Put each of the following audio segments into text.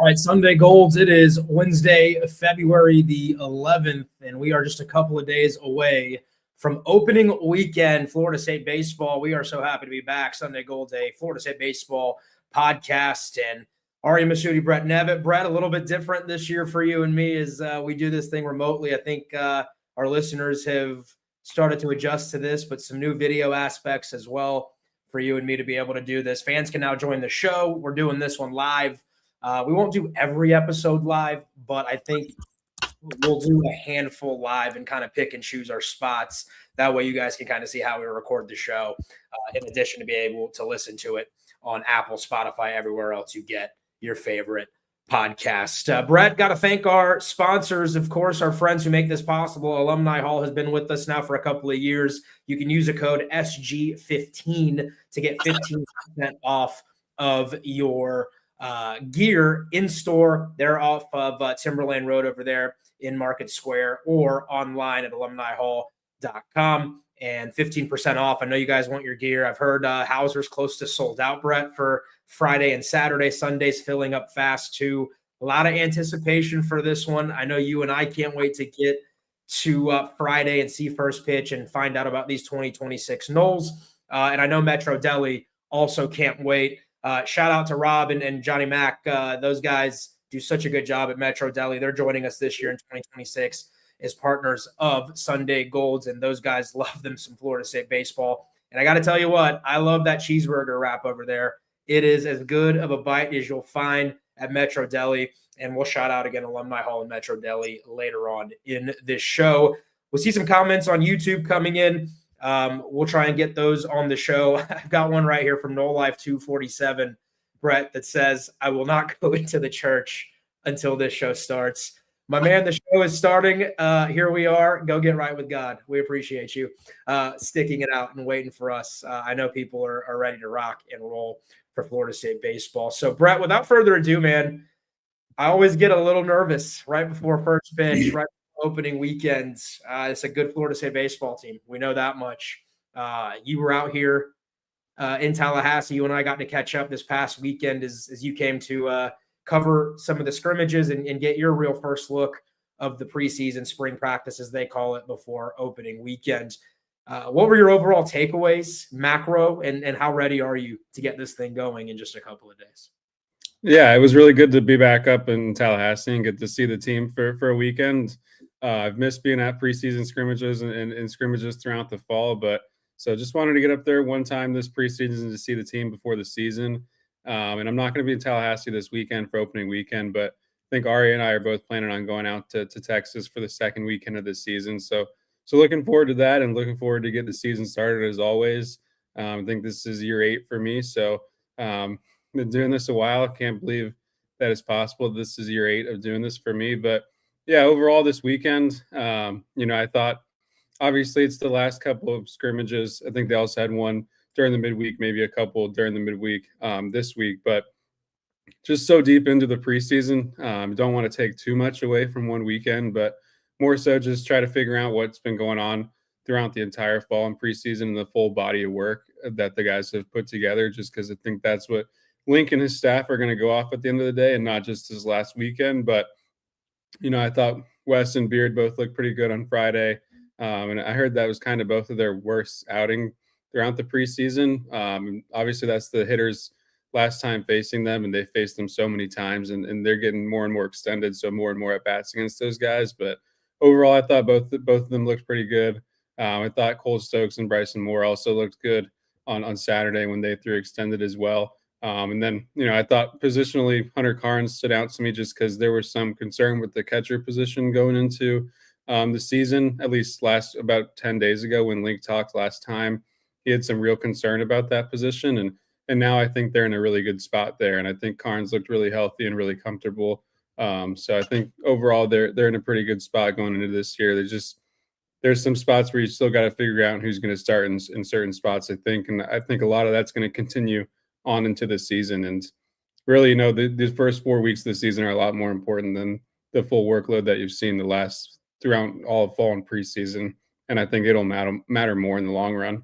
All right, Sunday Golds. It is Wednesday, February the 11th, and we are just a couple of days away from opening weekend Florida State baseball. We are so happy to be back. Sunday Golds, a Florida State baseball podcast, and Ariya Masudi, Brett Nevitt. Brett, a little bit different this year for you and me as we do this thing remotely. I think our listeners have started to adjust to this, but some new video aspects as well for you and me to be able to do this. Fans can now join the show. We're doing this one live. We won't do every episode live, but I think we'll do a handful live and kind of pick and choose our spots. That way you guys can kind of see how we record the show, in addition to be able to listen to it on Apple, Spotify, everywhere else you get your favorite podcast. Brett, got to thank our sponsors, of course, our friends who make this possible. Alumni Hall has been with us now for a couple of years. You can use a code SG15 to get 15% off of your gear in store. They're off of Timberland Road over there in Market Square, or online at alumnihall.com, and 15% off. I know you guys want your gear. I've heard Hauser's close to sold out, Brett, for Friday and Saturday. Sunday's filling up fast too. A lot of anticipation for this one. I know you and I can't wait to get to Friday and see first pitch and find out about these 2026 Noles. And I know Metro Deli also can't wait. Shout out to Rob and Johnny Mack. Those guys do such a good job at Metro Deli. They're joining us this year in 2026 as partners of Sunday Golds, and those guys love them some Florida State baseball. And I got to tell you what, I love that cheeseburger wrap over there. It is as good of a bite as you'll find at Metro Deli. And we'll shout out again Alumni Hall and Metro Deli later on in this show. We'll see some comments on YouTube coming in. We'll try and get those on the show. I've got one right here from No Life 247, Brett, that says, "I will not go into the church until this show starts." My man, the show is starting. Here we are. Go get right with God. We appreciate you sticking it out and waiting for us. I know people are ready to rock and roll for Florida State baseball. So, Brett, without further ado, man, I always get a little nervous right before first pitch, right opening weekends. It's a good Florida State baseball team. We know that much. You were out here in Tallahassee. You and I got to catch up this past weekend as you came to cover some of the scrimmages and get your real first look of the preseason spring practice, as they call it, before opening weekend. What were your overall takeaways, macro, and how ready are you to get this thing going in just a couple of days? Yeah, it was really good to be back up in Tallahassee and get to see the team for a weekend. I've missed being at preseason scrimmages and scrimmages throughout the fall, so just wanted to get up there one time this preseason to see the team before the season. And I'm not going to be in Tallahassee this weekend for opening weekend, but I think Ariya and I are both planning on going out to Texas for the second weekend of the season. So looking forward to that and looking forward to get the season started as always. I think this is year 8 for me. So been doing this a while. Can't believe that it's possible. This is year 8 of doing this for me. But yeah, overall this weekend, I thought obviously it's the last couple of scrimmages. I think they also had one during the midweek, maybe a couple during the midweek this week, but just so deep into the preseason. Don't want to take too much away from one weekend, but more so just try to figure out what's been going on throughout the entire fall and preseason and the full body of work that the guys have put together, just because I think that's what Link and his staff are going to go off at the end of the day, and not just his last weekend. But, I thought Wes and Beard both looked pretty good on Friday. And I heard that was kind of both of their worst outing throughout the preseason. Obviously, that's the hitters' last time facing them, and they faced them so many times, and they're getting more and more extended, so more and more at-bats against those guys. But overall, I thought both of them looked pretty good. I thought Cole Stokes and Bryson Moore also looked good on Saturday when they threw extended as well. And then, I thought positionally Hunter Carnes stood out to me just because there was some concern with the catcher position going into the season, at least about 10 days ago when Link talked last time. He had some real concern about that position. And now I think they're in a really good spot there. And I think Carnes looked really healthy and really comfortable. So I think overall they're in a pretty good spot going into this year. There's some spots where you still got to figure out who's going to start in certain spots, I think. And I think a lot of that's going to continue on into the season. And really, the first 4 weeks of the season are a lot more important than the full workload that you've seen throughout all of fall and preseason. And I think it'll matter more in the long run.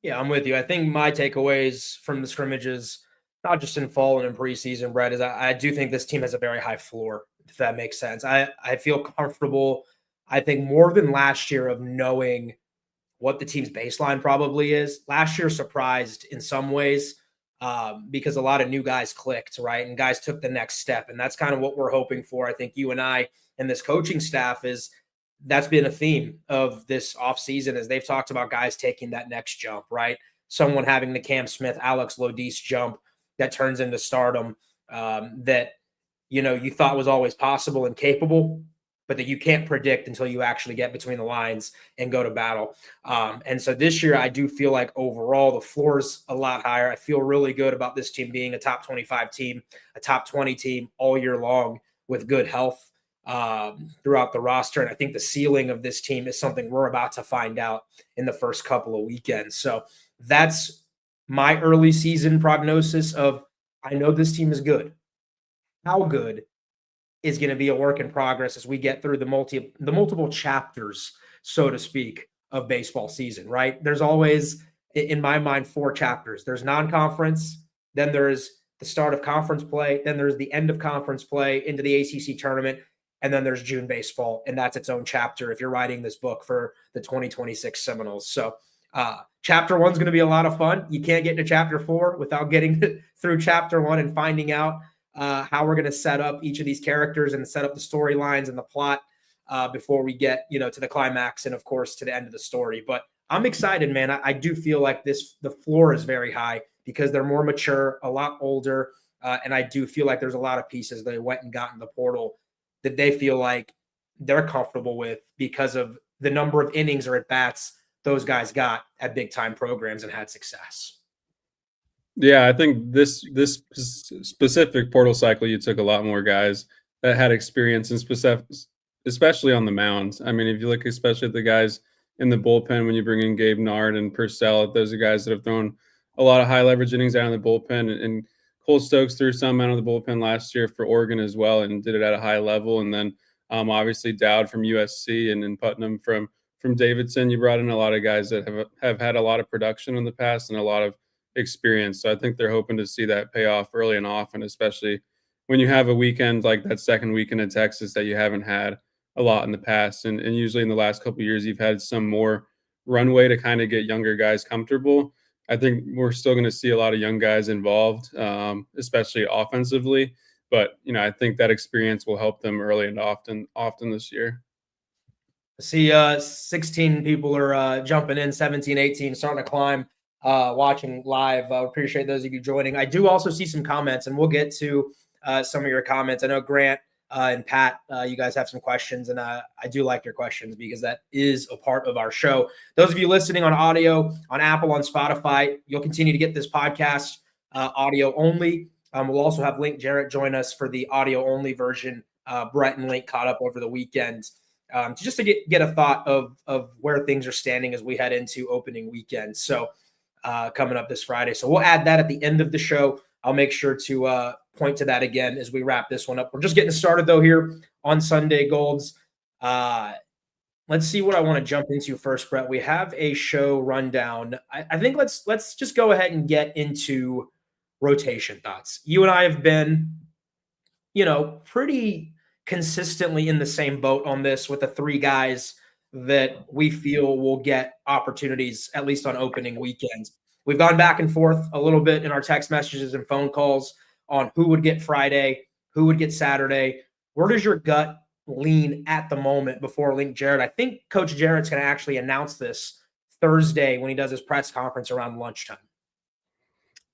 Yeah, I'm with you. I think my takeaways from the scrimmages not just in fall and in preseason, Brett, is I do think this team has a very high floor, if that makes sense. I feel comfortable, I think more than last year, of knowing what the team's baseline probably is. Last year surprised in some ways because a lot of new guys clicked, right? And guys took the next step. And that's kind of what we're hoping for. I think you and I and this coaching staff is that's been a theme of this offseason as they've talked about guys taking that next jump, right? Someone having the Cam Smith, Alex Lodis jump that turns into stardom that, you thought was always possible and capable, but that you can't predict until you actually get between the lines and go to battle. And so this year, I do feel like overall the floor is a lot higher. I feel really good about this team being a top 25 team, a top 20 team all year long with good health throughout the roster. And I think the ceiling of this team is something we're about to find out in the first couple of weekends. So that's my early season prognosis of I know this team is good. How good is going to be a work in progress as we get through the multiple chapters, so to speak, of baseball season, right? There's always, in my mind, 4 chapters. There's non-conference, then there's the start of conference play, then there's the end of conference play into the ACC tournament, and then there's June baseball, and that's its own chapter if you're writing this book for the 2026 Seminoles. So chapter 1 is going to be a lot of fun. You can't get into chapter 4 without getting through chapter 1 and finding out how we're going to set up each of these characters and set up the storylines and the plot before we get, to the climax and, of course, to the end of the story. But I'm excited, man. I do feel like the floor is very high because they're more mature, a lot older, and I do feel like there's a lot of pieces they went and got in the portal that they feel like they're comfortable with because of the number of innings or at-bats those guys got at big-time programs and had success. Yeah, I think this specific portal cycle, you took a lot more guys that had experience in specific, especially on the mound. I mean, if you look especially at the guys in the bullpen, when you bring in Gabe Nard and Purcell, those are guys that have thrown a lot of high leverage innings out of the bullpen. And Cole Stokes threw some out of the bullpen last year for Oregon as well and did it at a high level. And then obviously Dowd from USC and then Putnam from Davidson. You brought in a lot of guys that have had a lot of production in the past and a lot of experience. So I think they're hoping to see that pay off early and often, especially when you have a weekend like that second weekend in Texas that you haven't had a lot in the past. And usually in the last couple of years, you've had some more runway to kind of get younger guys comfortable. I think we're still going to see a lot of young guys involved, especially offensively. But, I think that experience will help them early and often this year. See, 16 people are jumping in, 17, 18, starting to climb, watching live. I appreciate those of you joining. I do also see some comments, and we'll get to some of your comments. I know Grant and Pat, you guys have some questions, and I do like your questions because that is a part of our show. Those of you listening on audio, on Apple, on Spotify, you'll continue to get this podcast audio only. We'll also have Link Jarrett join us for the audio only version. Brett and Link caught up over the weekend just to get a thought of where things are standing as we head into opening weekend. So coming up this Friday. So we'll add that at the end of the show. I'll make sure to point to that again as we wrap this one up. We're just getting started though here on Sunday Golds. Let's see what I want to jump into first, Brett. We have a show rundown. I think let's just go ahead and get into rotation thoughts. You and I have been, pretty consistently in the same boat on this with the 3 guys that we feel will get opportunities, at least on opening weekends. We've gone back and forth a little bit in our text messages and phone calls on who would get Friday, who would get Saturday. Where does your gut lean at the moment before Link Jarrett? I think Coach Jarrett's going to actually announce this Thursday when he does his press conference around lunchtime.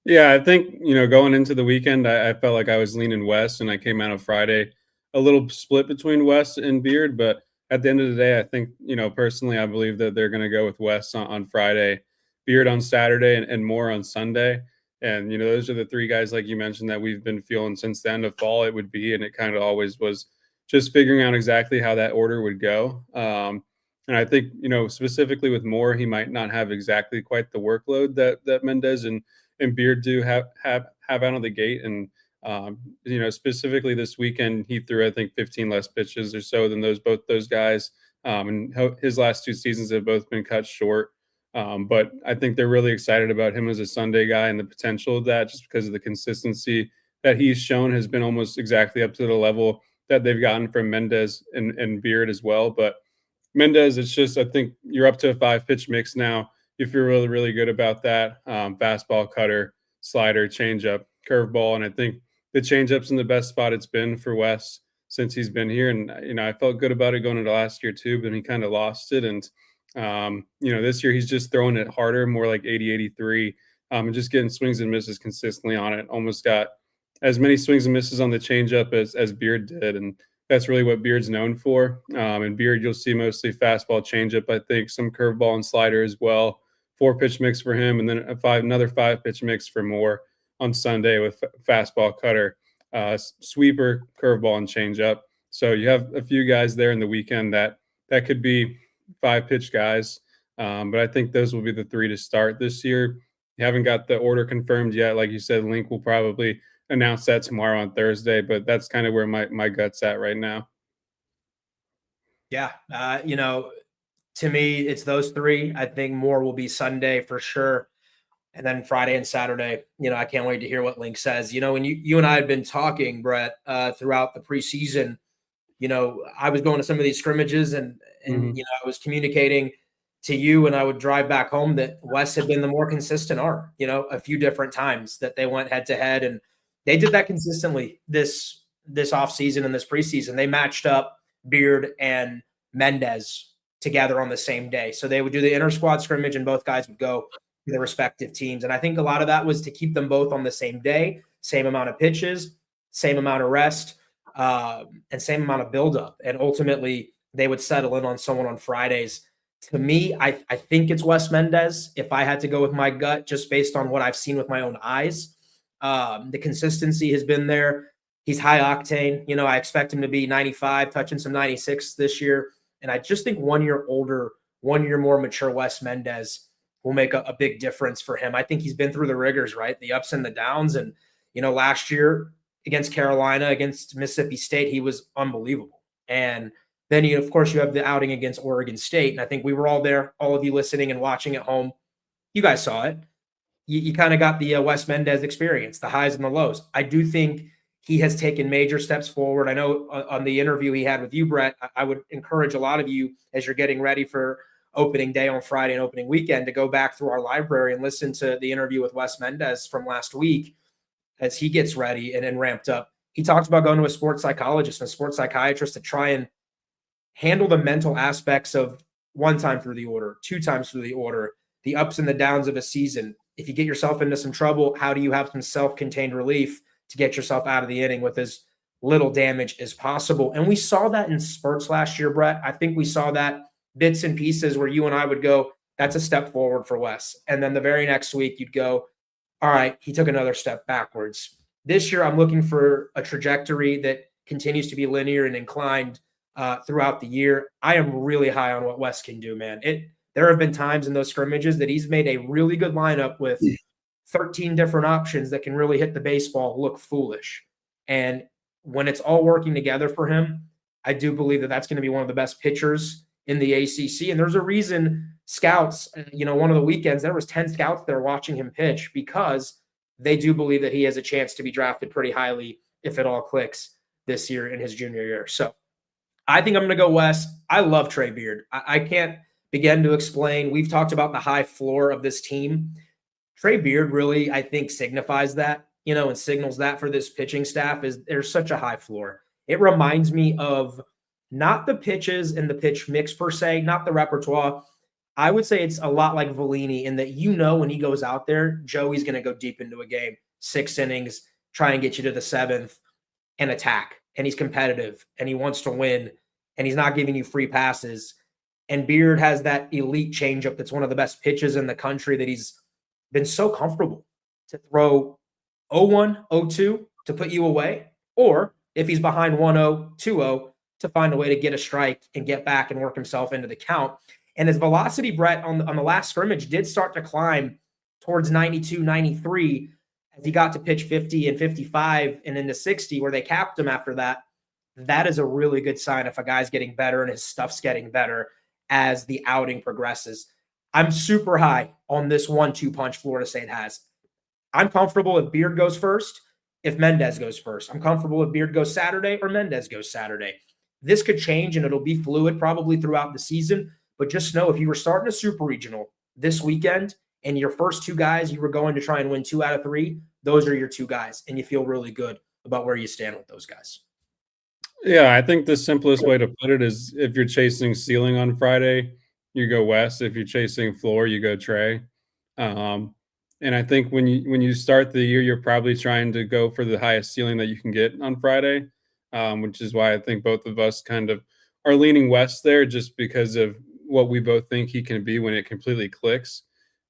Yeah, I think, going into the weekend, I felt like I was leaning West, and I came out of Friday a little split between West and Beard. But at the end of the day, I think, personally, I believe that they're going to go with West on Friday, Beard on Saturday, and Moore on Sunday. And, those are the 3 guys, like you mentioned, that we've been feeling since the end of fall it would be. And it kind of always was just figuring out exactly how that order would go. And I think, specifically with Moore, he might not have exactly quite the workload that Mendez and Beard do have out of the gate. And, specifically this weekend, he threw, I think, 15 less pitches or so than both those guys. And his last 2 seasons have both been cut short. But I think they're really excited about him as a Sunday guy and the potential of that, just because of the consistency that he's shown has been almost exactly up to the level that they've gotten from Mendez and Beard as well. But Mendez, it's just, I think you're up to a 5-pitch mix now. You feel really, really good about that. Fastball, cutter, slider, changeup, curveball. And I think the changeup's in the best spot it's been for Wes since he's been here. And, I felt good about it going into last year too, but he kind of lost it. And, this year he's just throwing it harder, more like 80, 83, and just getting swings and misses consistently on it. Almost got as many swings and misses on the changeup as Beard did. And that's really what Beard's known for. And Beard, you'll see mostly fastball, changeup, I think, some curveball and slider as well. 4-pitch mix for him, and then another 5-pitch mix for Moore on Sunday with fastball, cutter, sweeper, curveball, and changeup. So you have a few guys there in the weekend that could be 5-pitch guys. But I think those will be the 3 to start this year. You haven't got the order confirmed yet. Like you said, Link will probably announce that tomorrow on Thursday, but that's kind of where my gut's at right now. Yeah. To me, it's those 3. I think Moore will be Sunday for sure. And then Friday and Saturday, I can't wait to hear what Link says. When you and I had been talking, Brett, throughout the preseason, I was going to some of these scrimmages and I was communicating to you, and I would drive back home that Wes had been the more consistent arm, a few different times that they went head to head, and they did that consistently this offseason and this preseason. They matched up Beard and Mendez together on the same day. So they would do the inter squad scrimmage and both guys would go to their respective teams. And I think a lot of that was to keep them both on the same day, same amount of pitches, same amount of rest, and same amount of buildup. And ultimately they would settle in on someone on Fridays. To me, I think it's Wes Mendez. If I had to go with my gut, just based on what I've seen with my own eyes, the consistency has been there. He's high octane. I expect him to be 95, touching some 96 this year. And I just think 1 year older, 1 year more mature Wes Mendez will make a big difference for him. I think he's been through the rigors, right? The ups and the downs. And, last year against Carolina, against Mississippi State, he was unbelievable. And then, of course, you have the outing against Oregon State. And I think we were all there, all of you listening and watching at home. You guys saw it. You kind of got the Wes Mendez experience, the highs and the lows. I do think he has taken major steps forward. I know on the interview he had with you, Brett, I would encourage a lot of you as you're getting ready for opening day on Friday and opening weekend to go back through our library and listen to the interview with Wes Mendez from last week as he gets ready and ramped up. He talks about going to a sports psychologist and a sports psychiatrist to try and handle the mental aspects of 1 time through the order, 2 times through the order, the ups and the downs of a season. If you get yourself into some trouble, how do you have some self-contained relief to get yourself out of the inning with as little damage as possible? And we saw that in spurts last year, Brett. I think we saw that bits and pieces where you and I would go, that's a step forward for Wes. And then the very next week you'd go, all right, he took another step backwards. This year I'm looking for a trajectory that continues to be linear and inclined throughout the year. I am really high on what Wes can do, man. There have been times in those scrimmages that he's made a really good lineup with 13 different options that can really hit the baseball look foolish. And when it's all working together for him, I do believe that that's going to be one of the best pitchers in the ACC. And there's a reason scouts, one of the weekends, there was 10 scouts there watching him pitch because they do believe that he has a chance to be drafted pretty highly if it all clicks this year in his junior year. So I think I'm going to go Wes. I love Trey Beard. I can't begin to explain. We've talked about the high floor of this team. Trey Beard really, I think, signifies that, and signals that for this pitching staff is there's such a high floor. It reminds me of not the pitches and the pitch mix per se, not the repertoire. I would say it's a lot like Vellini in that, when he goes out there, Joey's going to go deep into a game, 6 innings, try and get you to the 7th and attack. And he's competitive and he wants to win and he's not giving you free passes. And Beard has that elite changeup that's one of the best pitches in the country that he's been so comfortable to throw 0-1, 0-2 to put you away, or if he's behind 1-0, 2-0 to find a way to get a strike and get back and work himself into the count. And his velocity, Brett, on the last scrimmage did start to climb towards 92, 93 as he got to pitch 50 and 55 and into 60 where they capped him after that. That is a really good sign if a guy's getting better and his stuff's getting better as the outing progresses. I'm super high on this 1-2 punch Florida State has. I'm comfortable if Beard goes first, if Mendez goes first. I'm comfortable if Beard goes Saturday or Mendez goes Saturday. This could change and it'll be fluid probably throughout the season. But just know if you were starting a super regional this weekend and your first two guys, you were going to try and win 2 out of 3, those are your two guys. And you feel really good about where you stand with those guys. Yeah, I think the simplest way to put it is if you're chasing ceiling on Friday, you go Wes. If you're chasing floor, you go Trey. And I think when you start the year, you're probably trying to go for the highest ceiling that you can get on Friday, which is why I think both of us kind of are leaning West there, just because of what we both think he can be when it completely clicks.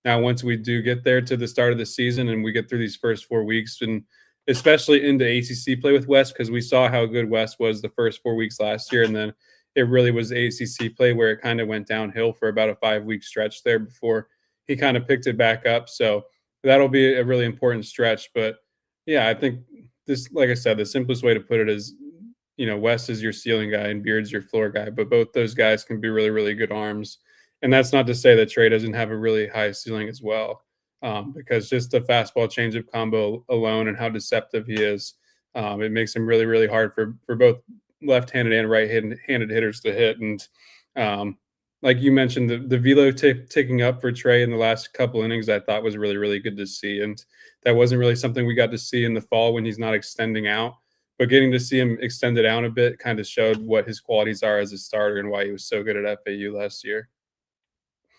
Now, once we do get there to the start of the season and we get through these first 4 weeks, and especially into ACC play with West, because we saw how good West was the first 4 weeks last year, and then it really was ACC play where it kind of went downhill for about a 5-week stretch there before he kind of picked it back up. So that'll be a really important stretch. But yeah, I think this, like I said, the simplest way to put it is, West is your ceiling guy and Beard's your floor guy, but both those guys can be really, really good arms. And that's not to say that Trey doesn't have a really high ceiling as well, because just the fastball changeup combo alone and how deceptive he is, it makes him really, really hard for both left-handed and right-handed hitters to hit. And like you mentioned, the velo ticking up for Trey in the last couple innings, I thought was really, really good to see. And that wasn't really something we got to see in the fall when he's not extending out. But getting to see him extend it out a bit kind of showed what his qualities are as a starter and why he was so good at FAU last year.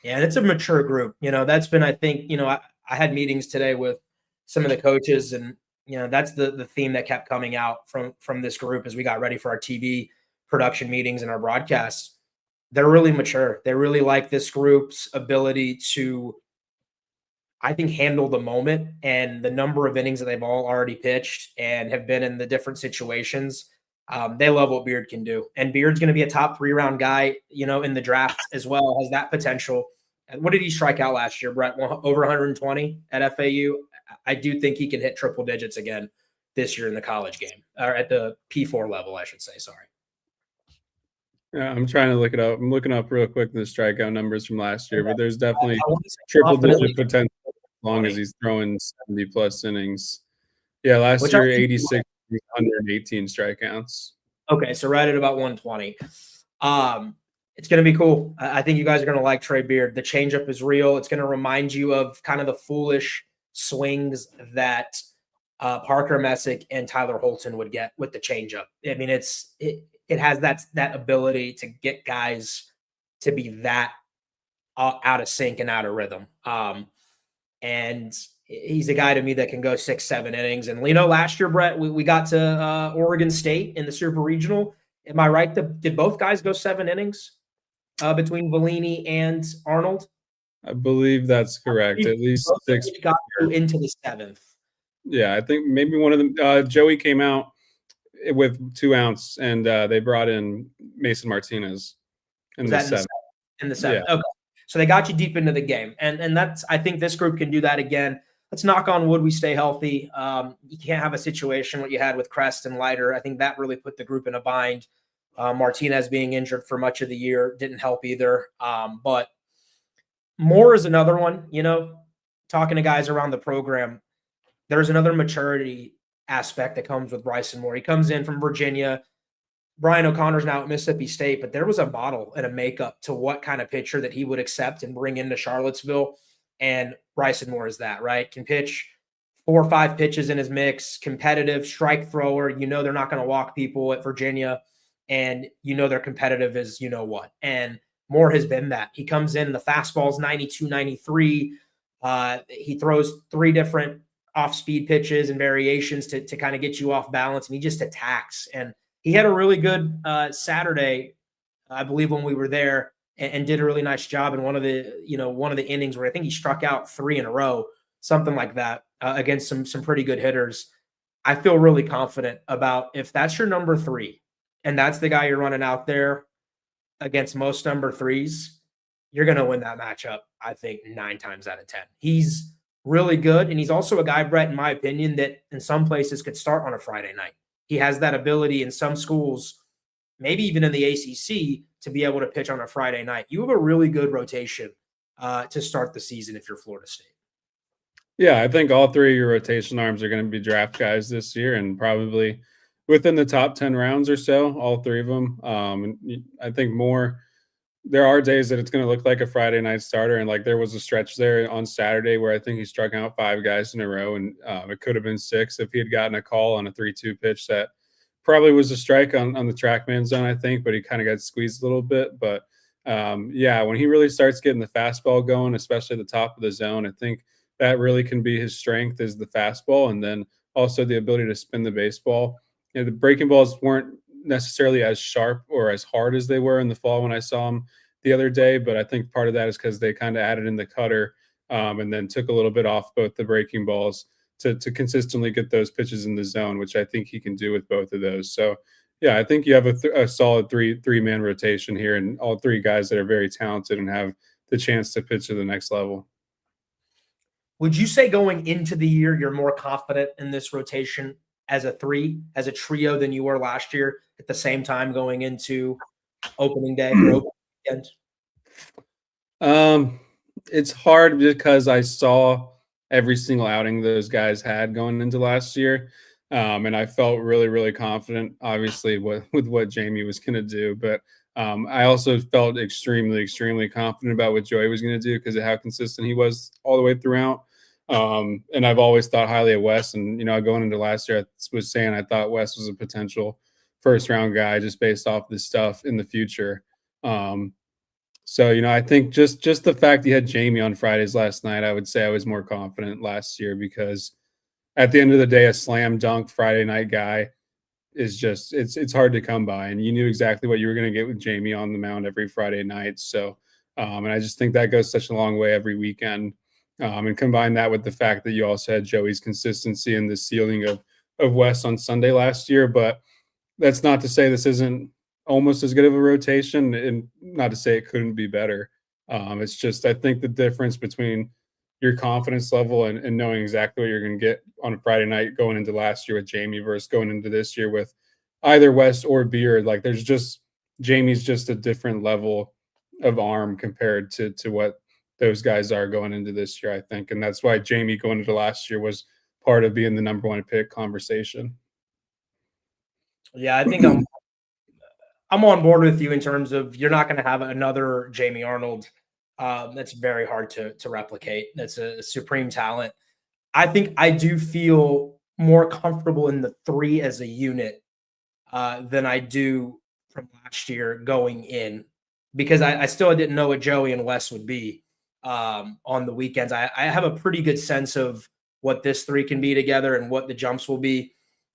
Yeah, and it's a mature group. That's been, I think, I had meetings today with some of the coaches, and that's the theme that kept coming out from this group as we got ready for our TV production meetings and our broadcasts. They're really mature. They really like this group's ability to, I think, handle the moment and the number of innings that they've all already pitched and have been in the different situations. They love what Beard can do. And Beard's going to be a top 3-round guy, in the draft as well, has that potential. What did he strike out last year, Brett? Over 120 at FAU. I do think he can hit triple digits again this year in the college game, or at the P4 level, I should say. Sorry. Yeah, I'm trying to look it up. I'm looking up real quick the strikeout numbers from last year, but there's definitely triple-digit potential as long as he's throwing 70-plus innings. Yeah, last year, 86, 118 strikeouts. Okay, so right at about 120. It's going to be cool. I think you guys are going to like Trey Beard. The changeup is real. It's going to remind you of kind of the foolish swings that Parker Messick and Tyler Holton would get with the changeup. I mean, it has that ability to get guys to be that out of sync and out of rhythm. And he's a guy to me that can go 6-7 innings. And last year, Brett, we got to Oregon State in the Super Regional. Am I right? Did both guys go 7 innings between Bellini and Arnold? I believe that's correct. At least 6 got into the 7th. Yeah, I think maybe one of them. Joey came out with 2 outs, and they brought in Mason Martinez in the 7th. In the 7th. Yeah. Okay. So they got you deep into the game. And that's, I think this group can do that again. Let's knock on wood we stay healthy. You can't have a situation what you had with Crest and Leiter. I think that really put the group in a bind. Martinez being injured for much of the year didn't help either. But Moore is another one, talking to guys around the program. There's another maturity aspect that comes with Bryson Moore. He comes in from Virginia. Brian O'Connor's now at Mississippi State, but there was a model and a makeup to what kind of pitcher that he would accept and bring into Charlottesville. And Bryson Moore is that, right? Can pitch 4 or 5 pitches in his mix, competitive, strike thrower. They're not going to walk people at Virginia, and they're competitive as what. And Moore has been that. He comes in, the fastball's 92, 93. He throws 3 different off-speed pitches and variations to kind of get you off balance, and he just attacks. And he had a really good Saturday, I believe, when we were there, and did a really nice job in one of the innings where I think he struck out 3 in a row, something like that, against some pretty good hitters. I feel really confident about if that's your number 3, and that's the guy you're running out there against most number 3s, you're going to win that matchup, I think, 9 times out of 10. He's really good, and he's also a guy, Brett, in my opinion, that in some places could start on a Friday night. He has that ability in some schools, maybe even in the ACC, to be able to pitch on a Friday night. You have a really good rotation to start the season if you're Florida State? Yeah, I think all three of your rotation arms are going to be draft guys this year, and probably within the top 10 rounds or so, all three of them. I think more. There are days that it's going to look like a Friday night starter, and like there was a stretch there on Saturday where I think he struck out 5 guys in a row, and it could have been 6 if he had gotten a call on a 3-2 pitch that probably was a strike on the TrackMan zone, I think, but he kind of got squeezed a little bit. But yeah, when he really starts getting the fastball going, especially at the top of the zone, I think that really can be his strength is the fastball, and then also the ability to spin the baseball. You know, the breaking balls weren't necessarily as sharp or as hard as they were in the fall when I saw him the other day, but I think part of that is because they kind of added in the cutter and then took a little bit off both the breaking balls to consistently get those pitches in the zone, which I think he can do with both of those. So yeah, I think you have a solid three-man rotation here, and all three guys that are very talented and have the chance to pitch to the next level. Would you say going into the year you're more confident in this rotation as a trio than you were last year at the same time going into opening day or opening weekend? It's hard because I saw every single outing those guys had going into last year. And I felt really, really confident, obviously, with what Jamie was going to do. But I also felt extremely, extremely confident about what Joey was going to do because of how consistent he was all the way throughout. And I've always thought highly of Wes. And, going into last year, I was saying I thought Wes was a potential first-round guy just based off this stuff in the future. So, I think just the fact he had Jamie on Fridays last night, I would say I was more confident last year because at the end of the day, a slam dunk Friday night guy is just it's hard to come by, and you knew exactly what you were going to get with Jamie on the mound every Friday night. So, and I just think that goes such a long way every weekend. And combine that with the fact that you also had Joey's consistency and the ceiling of Wes on Sunday last year. But that's not to say this isn't almost as good of a rotation, and not to say it couldn't be better. It's just I think the difference between your confidence level and knowing exactly what you're going to get on a Friday night going into last year with Jamie versus going into this year with either West or Beard. Like Jamie's just a different level of arm compared to what those guys are going into this year, I think. And that's why Jamie going into last year was part of being the number 1 pick conversation. Yeah, I think I'm on board with you in terms of you're not going to have another Jamie Arnold. That's very hard to replicate. That's a supreme talent. I think I do feel more comfortable in the 3 as a unit than I do from last year going in because I still didn't know what Joey and Wes would be on the weekends. I have a pretty good sense of what this 3 can be together and what the jumps will be.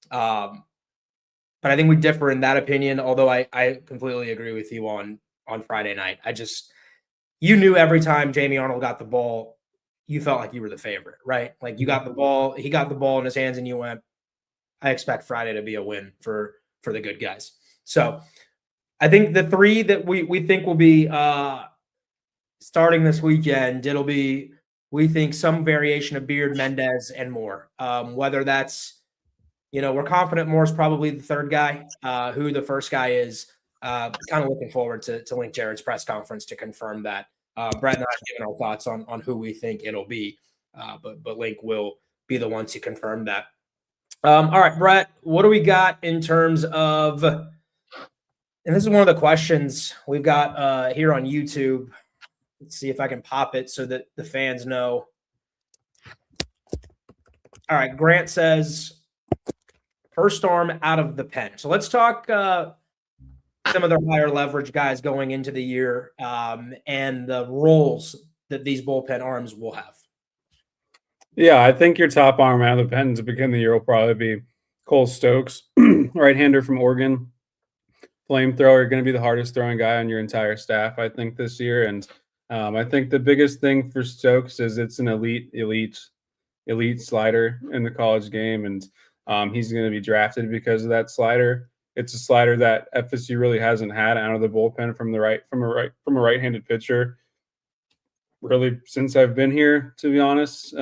But I think we differ in that opinion, although I completely agree with you on Friday night. You knew every time Jamie Arnold got the ball, you felt like you were the favorite, right? Like you got the ball, he got the ball in his hands and you went, I expect Friday to be a win for the good guys. So I think the 3 that we think will be starting this weekend, it'll be, we think, some variation of Beard, Mendez, and Moore. Whether that's, we're confident Moore's probably the 3rd guy. Who the first guy is, kind of looking forward to Link Jarrett's press conference to confirm that. Brett and I have given our thoughts on who we think it'll be, but Link will be the one to confirm that. All right, Brett, what do we got in terms of, and this is one of the questions we've got here on YouTube. Let's see if I can pop it so that the fans know. All right, Grant says, first arm out of the pen. So let's talk some of the higher leverage guys going into the year and the roles that these bullpen arms will have. Yeah, I think your top arm out of the pen to begin the year will probably be Cole Stokes, right-hander from Oregon. Flamethrower, going to be the hardest throwing guy on your entire staff, I think, this year. And I think the biggest thing for Stokes is it's an elite slider in the college game, and he's going to be drafted because of that slider. It's a slider that FSU really hasn't had out of the bullpen from a right-handed pitcher really since I've been here, to be honest.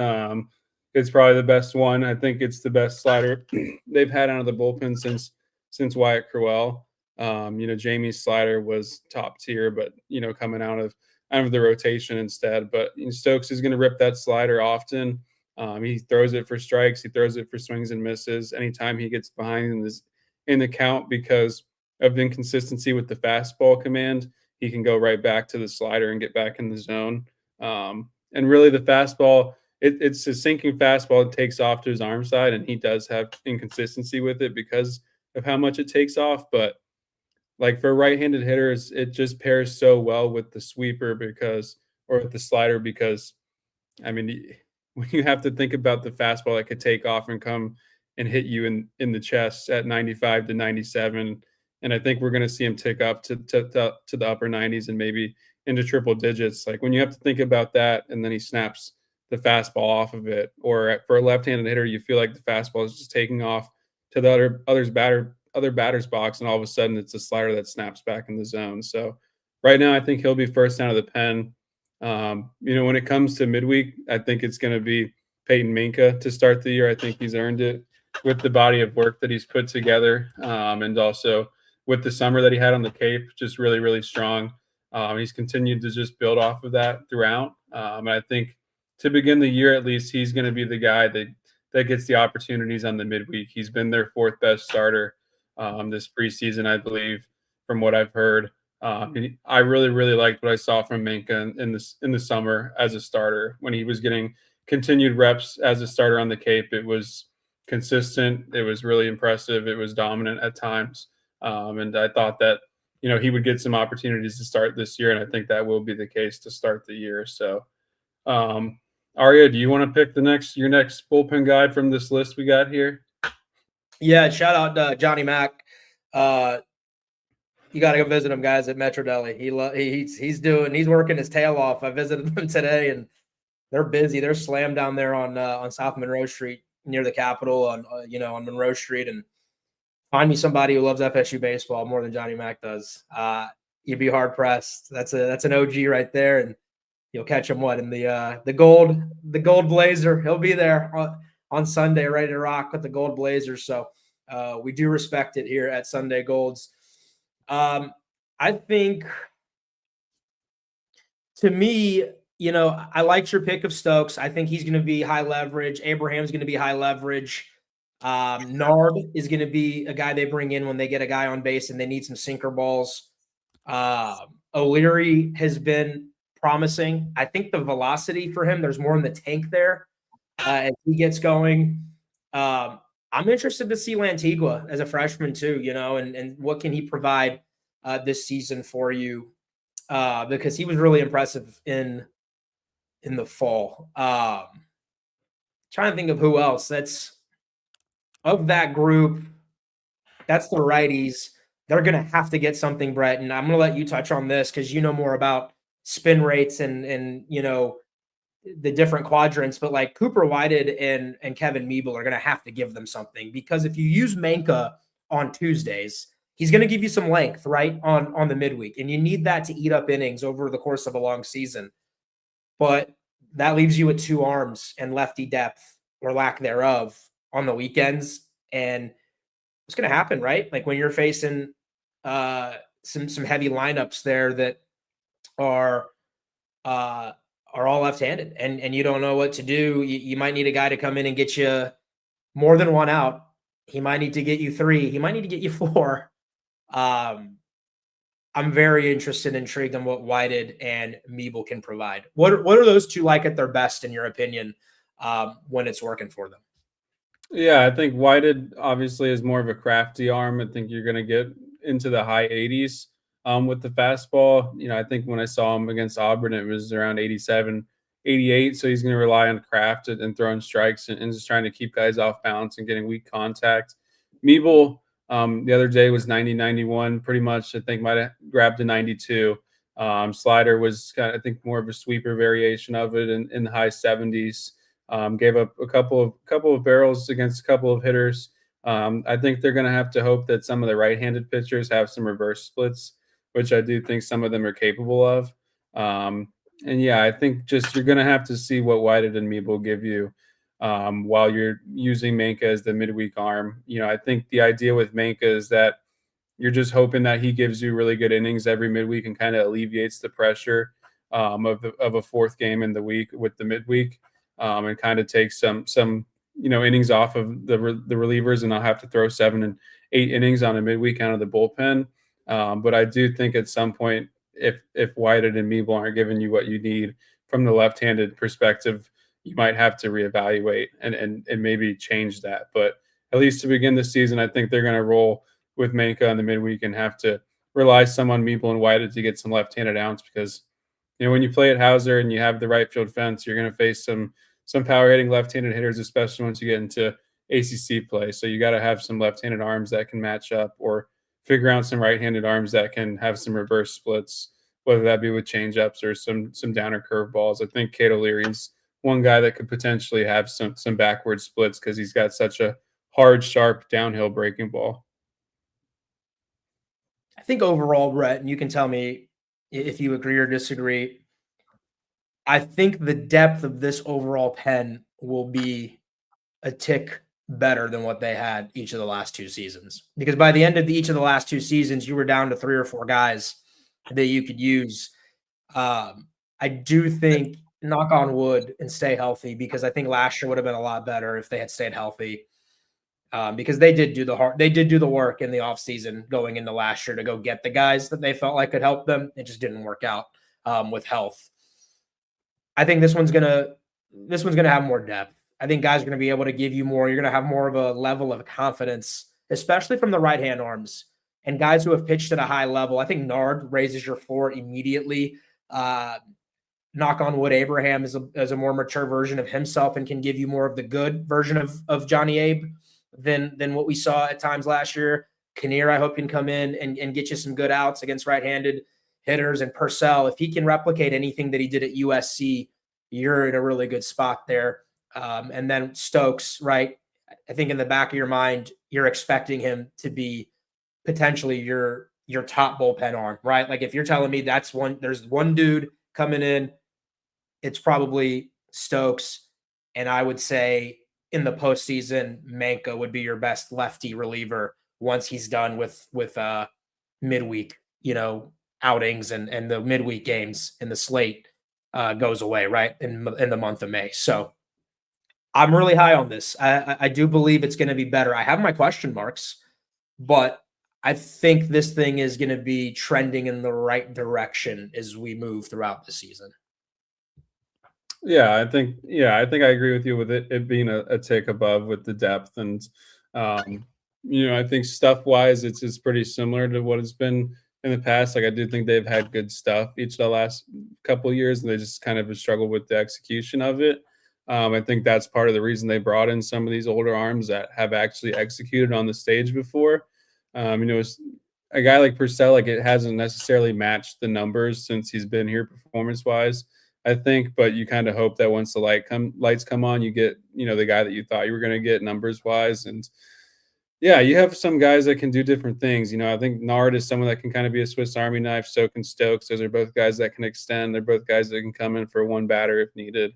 It's probably the best one. I think it's the best slider they've had out of the bullpen since Wyatt Crowell. Jamie's slider was top tier, but coming out of out of the rotation instead. But Stokes is going to rip that slider often. He throws it for strikes. He throws it for swings and misses. Anytime he gets behind in the count because of the inconsistency with the fastball command, he can go right back to the slider and get back in the zone. And really, the fastball, it's a sinking fastball. It takes off to his arm side, and he does have inconsistency with it because of how much it takes off. But like for right-handed hitters, it just pairs so well with the sweeper or with the slider because I mean, when you have to think about the fastball that could take off and come and hit you in the chest at 95 to 97, and I think we're going to see him tick up to the upper 90s and maybe into triple digits. Like when you have to think about that, and then he snaps the fastball off of it, or for a left-handed hitter, you feel like the fastball is just taking off to the other batter's box, and all of a sudden it's a slider that snaps back in the zone. So right now, I think he'll be first out of the pen. When it comes to midweek, I think it's going to be Peyton Minka to start the year. I think he's earned it with the body of work that he's put together, and also with the summer that he had on the Cape, just really, really strong. He's continued to just build off of that throughout. And I think to begin the year, at least, he's going to be the guy that gets the opportunities on the midweek. He's been their fourth best starter this preseason, I believe, from what I've heard. I really, really liked what I saw from Minka in the summer as a starter. When he was getting continued reps as a starter on the Cape, it was consistent. It was really impressive. It was dominant at times. And I thought that, he would get some opportunities to start this year, and I think that will be the case to start the year. So, Ariya, do you want to pick your next bullpen guy from this list we got here? Yeah, shout out Johnny Mac. You got to go visit him, guys, at Metro Deli. He's working his tail off. I visited them today, and they're busy. They're slammed down there on South Monroe Street near the Capitol on Monroe Street. And find me somebody who loves FSU baseball more than Johnny Mac does. You'd be hard pressed. That's an OG right there, and you'll catch him in the gold blazer. He'll be there on Sunday, ready to rock with the gold blazers. So we do respect it here at Sunday Golds. I think, to me, I liked your pick of Stokes. I think he's going to be high leverage. Abraham's going to be high leverage. Nard is going to be a guy they bring in when they get a guy on base and they need some sinker balls. O'Leary has been promising. I think the velocity for him, there's more in the tank there as he gets going. I'm interested to see Lantigua as a freshman too, and what can he provide this season for you, because he was really impressive in the fall. Trying to think of who else that's of that group. That's the righties. They're going to have to get something, Brett, and I'm going to let you touch on this because you know more about spin rates and the different quadrants, but like Cooper Whited and Kevin Meeble are going to have to give them something, because if you use Manka on Tuesdays, he's going to give you some length, right, on the midweek, and you need that to eat up innings over the course of a long season. But that leaves you with two arms and lefty depth or lack thereof on the weekends, and it's going to happen, right? Like when you're facing some heavy lineups there that are all left-handed, and you don't know what to do. You might need a guy to come in and get you more than one out. He might need to get you three. He might need to get you four. I'm very interested and intrigued on what Whited and Meeble can provide. What are those two like at their best, in your opinion, when it's working for them? Yeah, I think Whited obviously is more of a crafty arm. I think you're going to get into the high 80s with the fastball. I think when I saw him against Auburn, it was around 87, 88. So he's going to rely on craft and throwing strikes and just trying to keep guys off balance and getting weak contact. Meeble, the other day was 90, 91, pretty much. I think might have grabbed a 92. Slider was kind of, I think, more of a sweeper variation of it in the high 70s. Gave up a couple of barrels against a couple of hitters. I think they're going to have to hope that some of the right-handed pitchers have some reverse splits, which I do think some of them are capable of. And yeah, I think just you're going to have to see what Whited and Meeble give you while you're using Manka as the midweek arm. I think the idea with Manka is that you're just hoping that he gives you really good innings every midweek and kind of alleviates the pressure of a fourth game in the week with the midweek, and kind of take some innings off of the relievers, and I'll have to throw 7 and 8 innings on a midweek out of the bullpen. But I do think at some point, if Whited and Meeble aren't giving you what you need from the left-handed perspective, you might have to reevaluate and maybe change that. But at least to begin the season, I think they're going to roll with Manka in the midweek and have to rely some on Meeble and Whited to get some left-handed outs, because when you play at Hauser and you have the right field fence, you're going to face some power hitting left-handed hitters, especially once you get into ACC play. So you got to have some left-handed arms that can match up, or figure out some right-handed arms that can have some reverse splits, whether that be with changeups or some downer curveballs. I think Kate O'Leary's one guy that could potentially have some backward splits because he's got such a hard, sharp downhill breaking ball. I think overall, Brett, and you can tell me if you agree or disagree, I think the depth of this overall pen will be a tick better than what they had each of the last 2 seasons. Because by the end of each of the last 2 seasons, you were down to 3 or 4 guys that you could use. I do think, knock on wood, and stay healthy, because I think last year would have been a lot better if they had stayed healthy. Because they did do the work in the offseason going into last year to go get the guys that they felt like could help them. It just didn't work out with health. I think this one's gonna have more depth. I think guys are gonna be able to give you more. You're gonna have more of a level of confidence, especially from the right hand arms and guys who have pitched at a high level. I think Nard raises your floor immediately. Knock on wood, Abraham is a more mature version of himself and can give you more of the good version of Johnny Abe than what we saw at times last year. Kinnear, I hope, can come in and get you some good outs against right-handed hitters. And Purcell, if he can replicate anything that he did at USC, you're in a really good spot there. And then Stokes, right? I think in the back of your mind, you're expecting him to be potentially your top bullpen arm, right? Like if you're telling me there's one dude coming in, it's probably Stokes. And I would say in the postseason, Manka would be your best lefty reliever once he's done with midweek, outings and the midweek games in the slate goes away, right, in the month of May. So I'm really high on this. I do believe it's going to be better. I have my question marks, but I think this thing is going to be trending in the right direction as we move throughout the season. Yeah, I think I agree with you with it being a tick above with the depth. And I think stuff wise it's pretty similar to what it's been in the past. Like I do think they've had good stuff each of the last couple of years, and they just kind of struggled with the execution of it. I think that's part of the reason they brought in some of these older arms that have actually executed on the stage before. A guy like Purcell, like it hasn't necessarily matched the numbers since he's been here performance wise, I think, but you kind of hope that once the lights come on, you get, the guy that you thought you were going to get numbers wise. And yeah, you have some guys that can do different things. I think Nard is someone that can kind of be a Swiss Army knife. So can Stokes. Those are both guys that can extend. They're both guys that can come in for one batter if needed.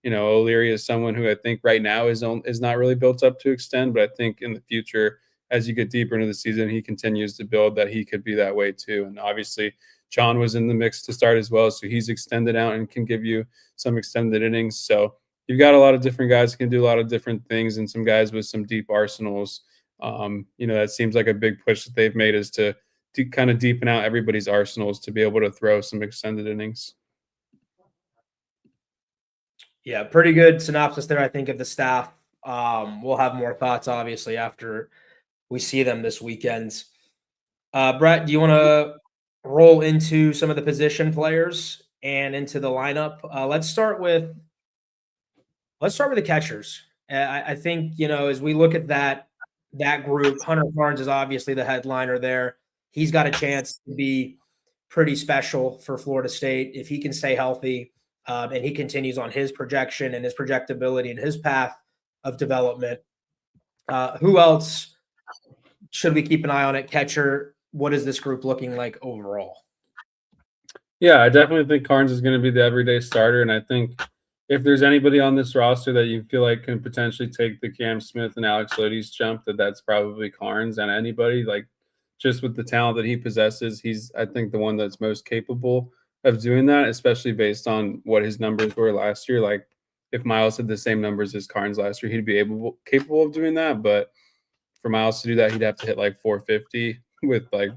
O'Leary is someone who I think right now is not really built up to extend, but I think in the future, as you get deeper into the season, he continues to build that he could be that way too. And obviously, John was in the mix to start as well, so he's extended out and can give you some extended innings. So you've got a lot of different guys who can do a lot of different things, and some guys with some deep arsenals. That seems like a big push that they've made, is to kind of deepen out everybody's arsenals to be able to throw some extended innings. Yeah, pretty good synopsis there, I think, of the staff. We'll have more thoughts, obviously, after we see them this weekend. Brett, do you want to roll into some of the position players and into the lineup? Let's start with the catchers. I think, as we look at that group, Hunter Barnes is obviously the headliner there. He's got a chance to be pretty special for Florida State if he can stay healthy. And he continues on his projection and his projectability and his path of development. Who else should we keep an eye on at catcher? What is this group looking like overall? Yeah, I definitely think Carnes is going to be the everyday starter. And I think if there's anybody on this roster that you feel like can potentially take the Cam Smith and Alex Lody's jump, that's probably Carnes. And anybody, like, just with the talent that he possesses, he's, I think, the one that's most capable of doing that, especially based on what his numbers were last year. Like if Miles had the same numbers as Carnes last year, he'd be capable of doing that. But for Miles to do that, he'd have to hit like 450 with like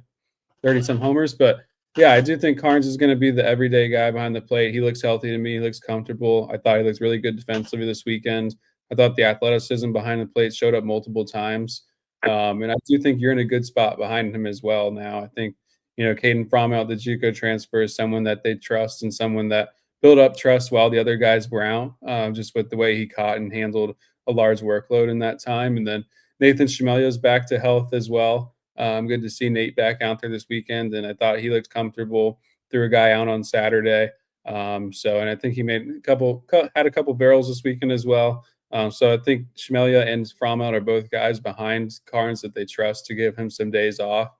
30 some homers. But yeah, I do think Carnes is going to be the everyday guy behind the plate. He looks healthy to me. He looks comfortable. I thought he looked really good defensively this weekend. I thought the athleticism behind the plate showed up multiple times. And I do think you're in a good spot behind him as well now. I think, Caden Fromell, the JUCO transfer, is someone that they trust and someone that built up trust while the other guys were out, just with the way he caught and handled a large workload in that time. And then Nathan Chamelio's back to health as well. Good to see Nate back out there this weekend, and I thought he looked comfortable. Threw a guy out on Saturday, and I think he had a couple barrels this weekend as well. So I think Chamelia and Fromell are both guys behind Carnes that they trust to give him some days off.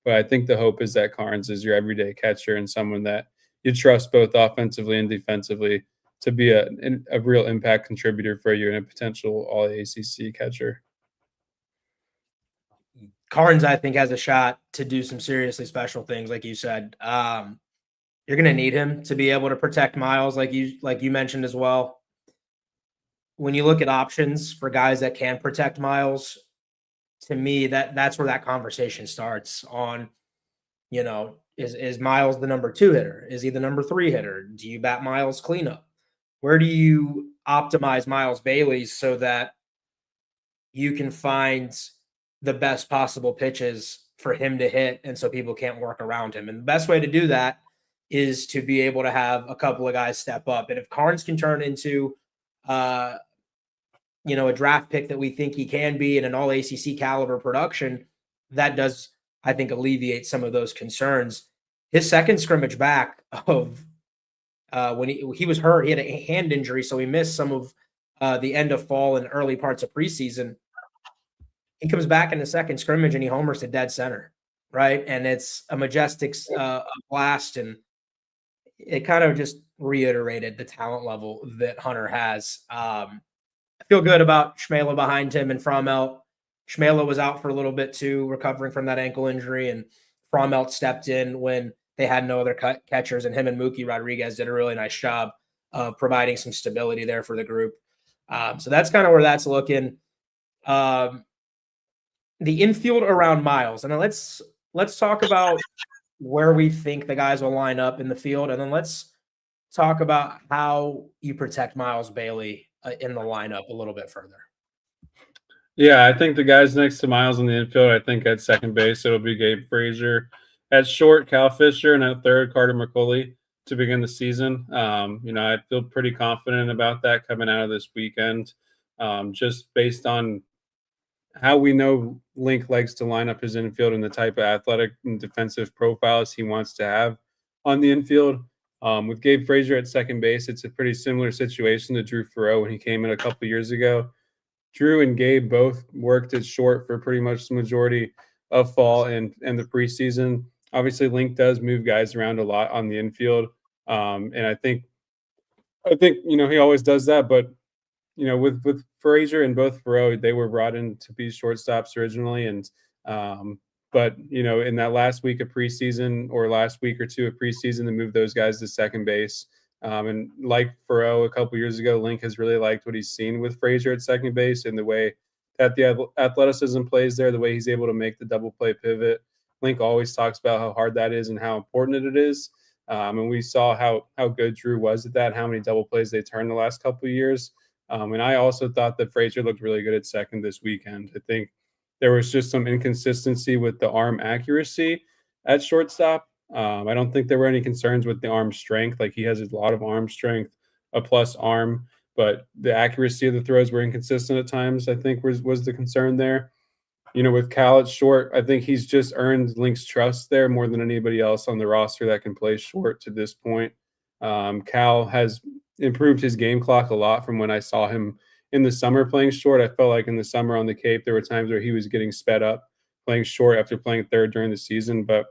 But I think the hope is that Carnes is your everyday catcher and someone that you trust both offensively and defensively to be a real impact contributor for you and a potential All-ACC catcher. Carnes, I think, has a shot to do some seriously special things, like you said. You're going to need him to be able to protect Miles, like you mentioned as well. When you look at options for guys that can protect Miles, to me, that's where that conversation starts on, is Miles the number 2 hitter? Is he the number 3 hitter? Do you bat Miles cleanup? Where do you optimize Miles Bailey so that you can find the best possible pitches for him to hit and so people can't work around him? And the best way to do that is to be able to have a couple of guys step up. And if Carnes can turn into a draft pick that we think he can be in an All-ACC caliber production, that does, I think, alleviate some of those concerns. His second scrimmage back of when he was hurt, he had a hand injury, so he missed some of the end of fall and early parts of preseason. He comes back in the second scrimmage and he homers to dead center, right? And it's a majestic blast, and it kind of just reiterated the talent level that Hunter has. I feel good about Chamelio behind him and Fromell. Chamelio was out for a little bit too, recovering from that ankle injury, and Fromell stepped in when they had no other catchers, and him and Mookie Rodriguez did a really nice job of providing some stability there for the group. So that's kind of where that's looking. The infield around Miles, and then let's talk about where we think the guys will line up in the field, and then let's talk about how you protect Miles Bailey in the lineup a little bit further. Yeah, I think the guys next to Miles in the infield, I think at second base, it'll be Gabe Frazier. At short, Cal Fisher, and at third, Carter McCulley to begin the season. I feel pretty confident about that coming out of this weekend, just based on how we know Link likes to line up his infield and the type of athletic and defensive profiles he wants to have on the infield. With Gabe Frazier at second base, it's a pretty similar situation to Drew Farrow when he came in a couple years ago. Drew and Gabe both worked at short for pretty much the majority of fall and the preseason. Obviously, Link does move guys around a lot on the infield, and I think he always does that. But with Frazier and both Farrow, they were brought in to be shortstops originally, and but in that last week of preseason or last week or two of preseason, they moved those guys to second base. And like Farrow a couple years ago, Link has really liked what he's seen with Frazier at second base and the way that the athleticism plays there, the way he's able to make the double play pivot. Link always talks about how hard that is and how important it is. And we saw how good Drew was at that, how many double plays they turned the last couple of years. And I also thought that Frazier looked really good at second this weekend. I think there was just some inconsistency with the arm accuracy at shortstop. I don't think there were any concerns with the arm strength. Like, he has a lot of arm strength, a plus arm, but the accuracy of the throws were inconsistent at times, I think was the concern there. With Cal at short, I think he's just earned Link's trust there more than anybody else on the roster that can play short to this point. Cal has improved his game clock a lot from when I saw him in the summer playing short. I felt like in the summer on the Cape, there were times where he was getting sped up playing short after playing third during the season. But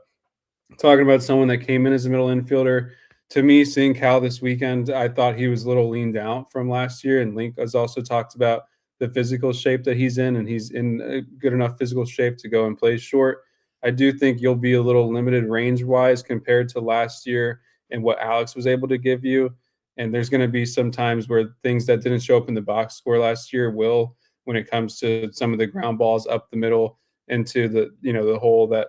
talking about someone that came in as a middle infielder, to me, seeing Cal this weekend, I thought he was a little leaned out from last year. And Link has also talked about the physical shape that he's in, and he's in a good enough physical shape to go and play short. I do think you'll be a little limited range-wise compared to last year and what Alex was able to give you. And there's going to be some times where things that didn't show up in the box score last year will, when it comes to some of the ground balls up the middle into the hole that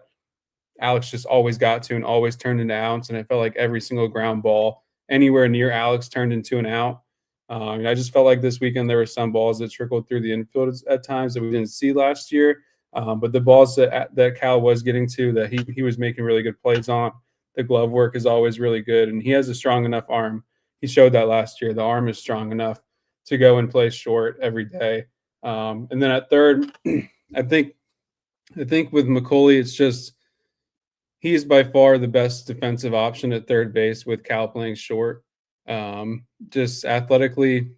Alex just always got to and always turned into outs. And I felt like every single ground ball anywhere near Alex turned into an out. I just felt like this weekend there were some balls that trickled through the infield at times that we didn't see last year. But the balls that Cal was getting to, that he was making really good plays on, the glove work is always really good, and he has a strong enough arm. He showed that last year. The arm is strong enough to go and play short every day. And then at third, I think with McCauley, it's just he's by far the best defensive option at third base with Cal playing short. Just athletically,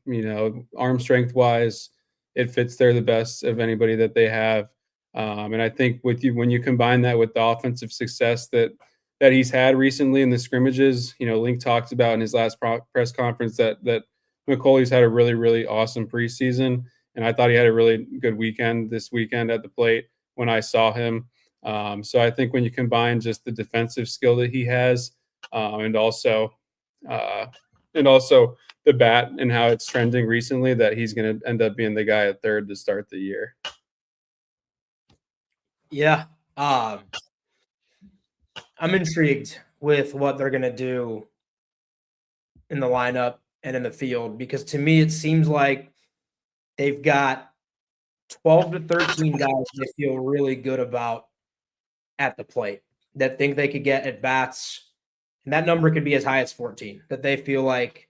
arm strength wise, it fits there the best of anybody that they have. And I think when you combine that with the offensive success that he's had recently in the scrimmages, Link talked about in his last press conference that McCauley's had a really, really awesome preseason. And I thought he had a really good weekend this weekend at the plate when I saw him. So I think when you combine just the defensive skill that he has, and also the bat and how it's trending recently, that he's going to end up being the guy at third to start the year. Yeah. I'm intrigued with what they're going to do in the lineup and in the field, because to me, it seems like they've got 12 to 13 guys they feel really good about at the plate, that think they could get at bats. And that number could be as high as 14, that they feel like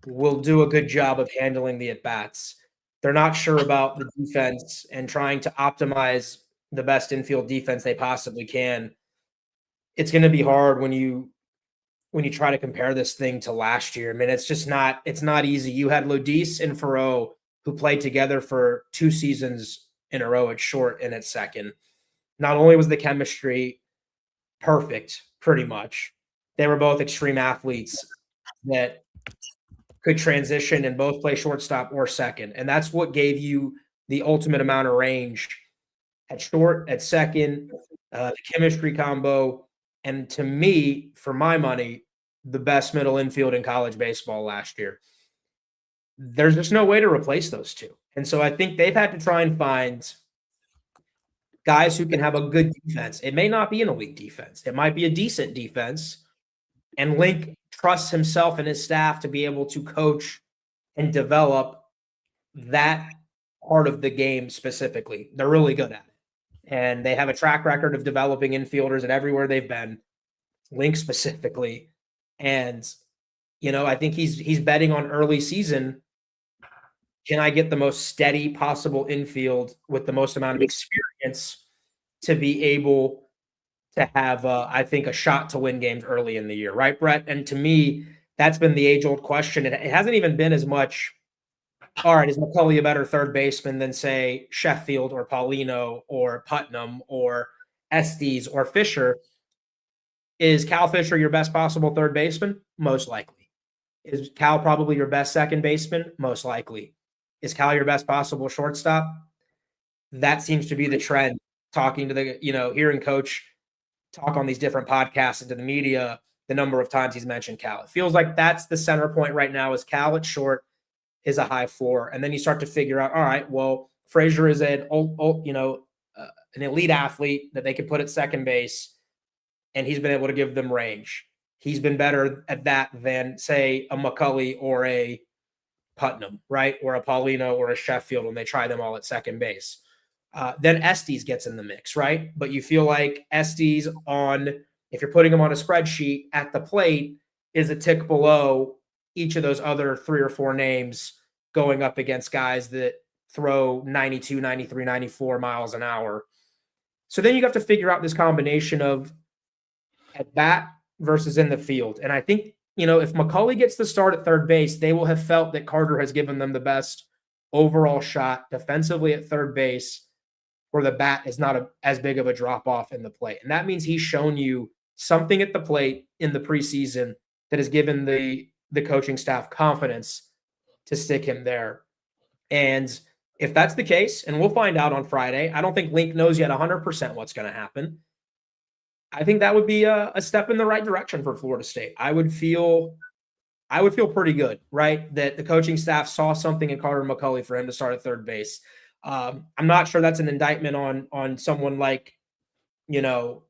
will do a good job of handling the at bats. They're not sure about the defense and trying to optimize the best infield defense they possibly can. It's going to be hard when you try to compare this thing to last year. I mean, it's not easy. You had Lodis and Farreau, who played together for 2 seasons in a row at short and at second. Not only was the chemistry perfect, pretty much, they were both extreme athletes that could transition and both play shortstop or second. And that's what gave you the ultimate amount of range at short, at second, the chemistry combo. And to me, for my money, the best middle infield in college baseball last year. There's just no way to replace those two. And so I think they've had to try and find guys who can have a good defense. It may not be an elite defense. It might be a decent defense. And Link trusts himself and his staff to be able to coach and develop that part of the game specifically. They're really good at it. And they have a track record of developing infielders at everywhere they've been, Link specifically. And, I think he's betting on early season. Can I get the most steady possible infield with the most amount of experience to be able to have, I think, a shot to win games early in the year, right, Brett? And to me, that's been the age-old question. It hasn't even been as much, all right, is McCauley a better third baseman than, say, Sheffield or Paulino or Putnam or Estes or Fisher? Is Cal Fisher your best possible third baseman? Most likely. Is Cal probably your best second baseman? Most likely. Is Cal your best possible shortstop? That seems to be the trend. Talking to hearing Coach talk on these different podcasts and to the media, the number of times he's mentioned Cal. It feels like that's the center point right now, is Cal at short is a high floor. And then you start to figure out, all right, well, Frazier is an elite athlete that they could put at second base, and he's been able to give them range. He's been better at that than, say, a McCulley or a Putnam, right? Or a Paulino or a Sheffield when they try them all at second base. Then Estes gets in the mix, right? But you feel like Estes if you're putting him on a spreadsheet at the plate, is a tick below each of those other 3 or 4 names going up against guys that throw 92, 93, 94 miles an hour. So then you have to figure out this combination of at bat versus in the field. And I think, if McCauley gets the start at third base, they will have felt that Carter has given them the best overall shot defensively at third base, where the bat is not as big of a drop off in the plate. And that means he's shown you something at the plate in the preseason that has given the coaching staff confidence to stick him there. And if that's the case, and we'll find out on Friday, I don't think Link knows yet 100% what's going to happen. I think that would be a step in the right direction for Florida State. I would feel pretty good, right? That the coaching staff saw something in Carter McCulley for him to start at third base. I'm not sure that's an indictment on someone like, you know,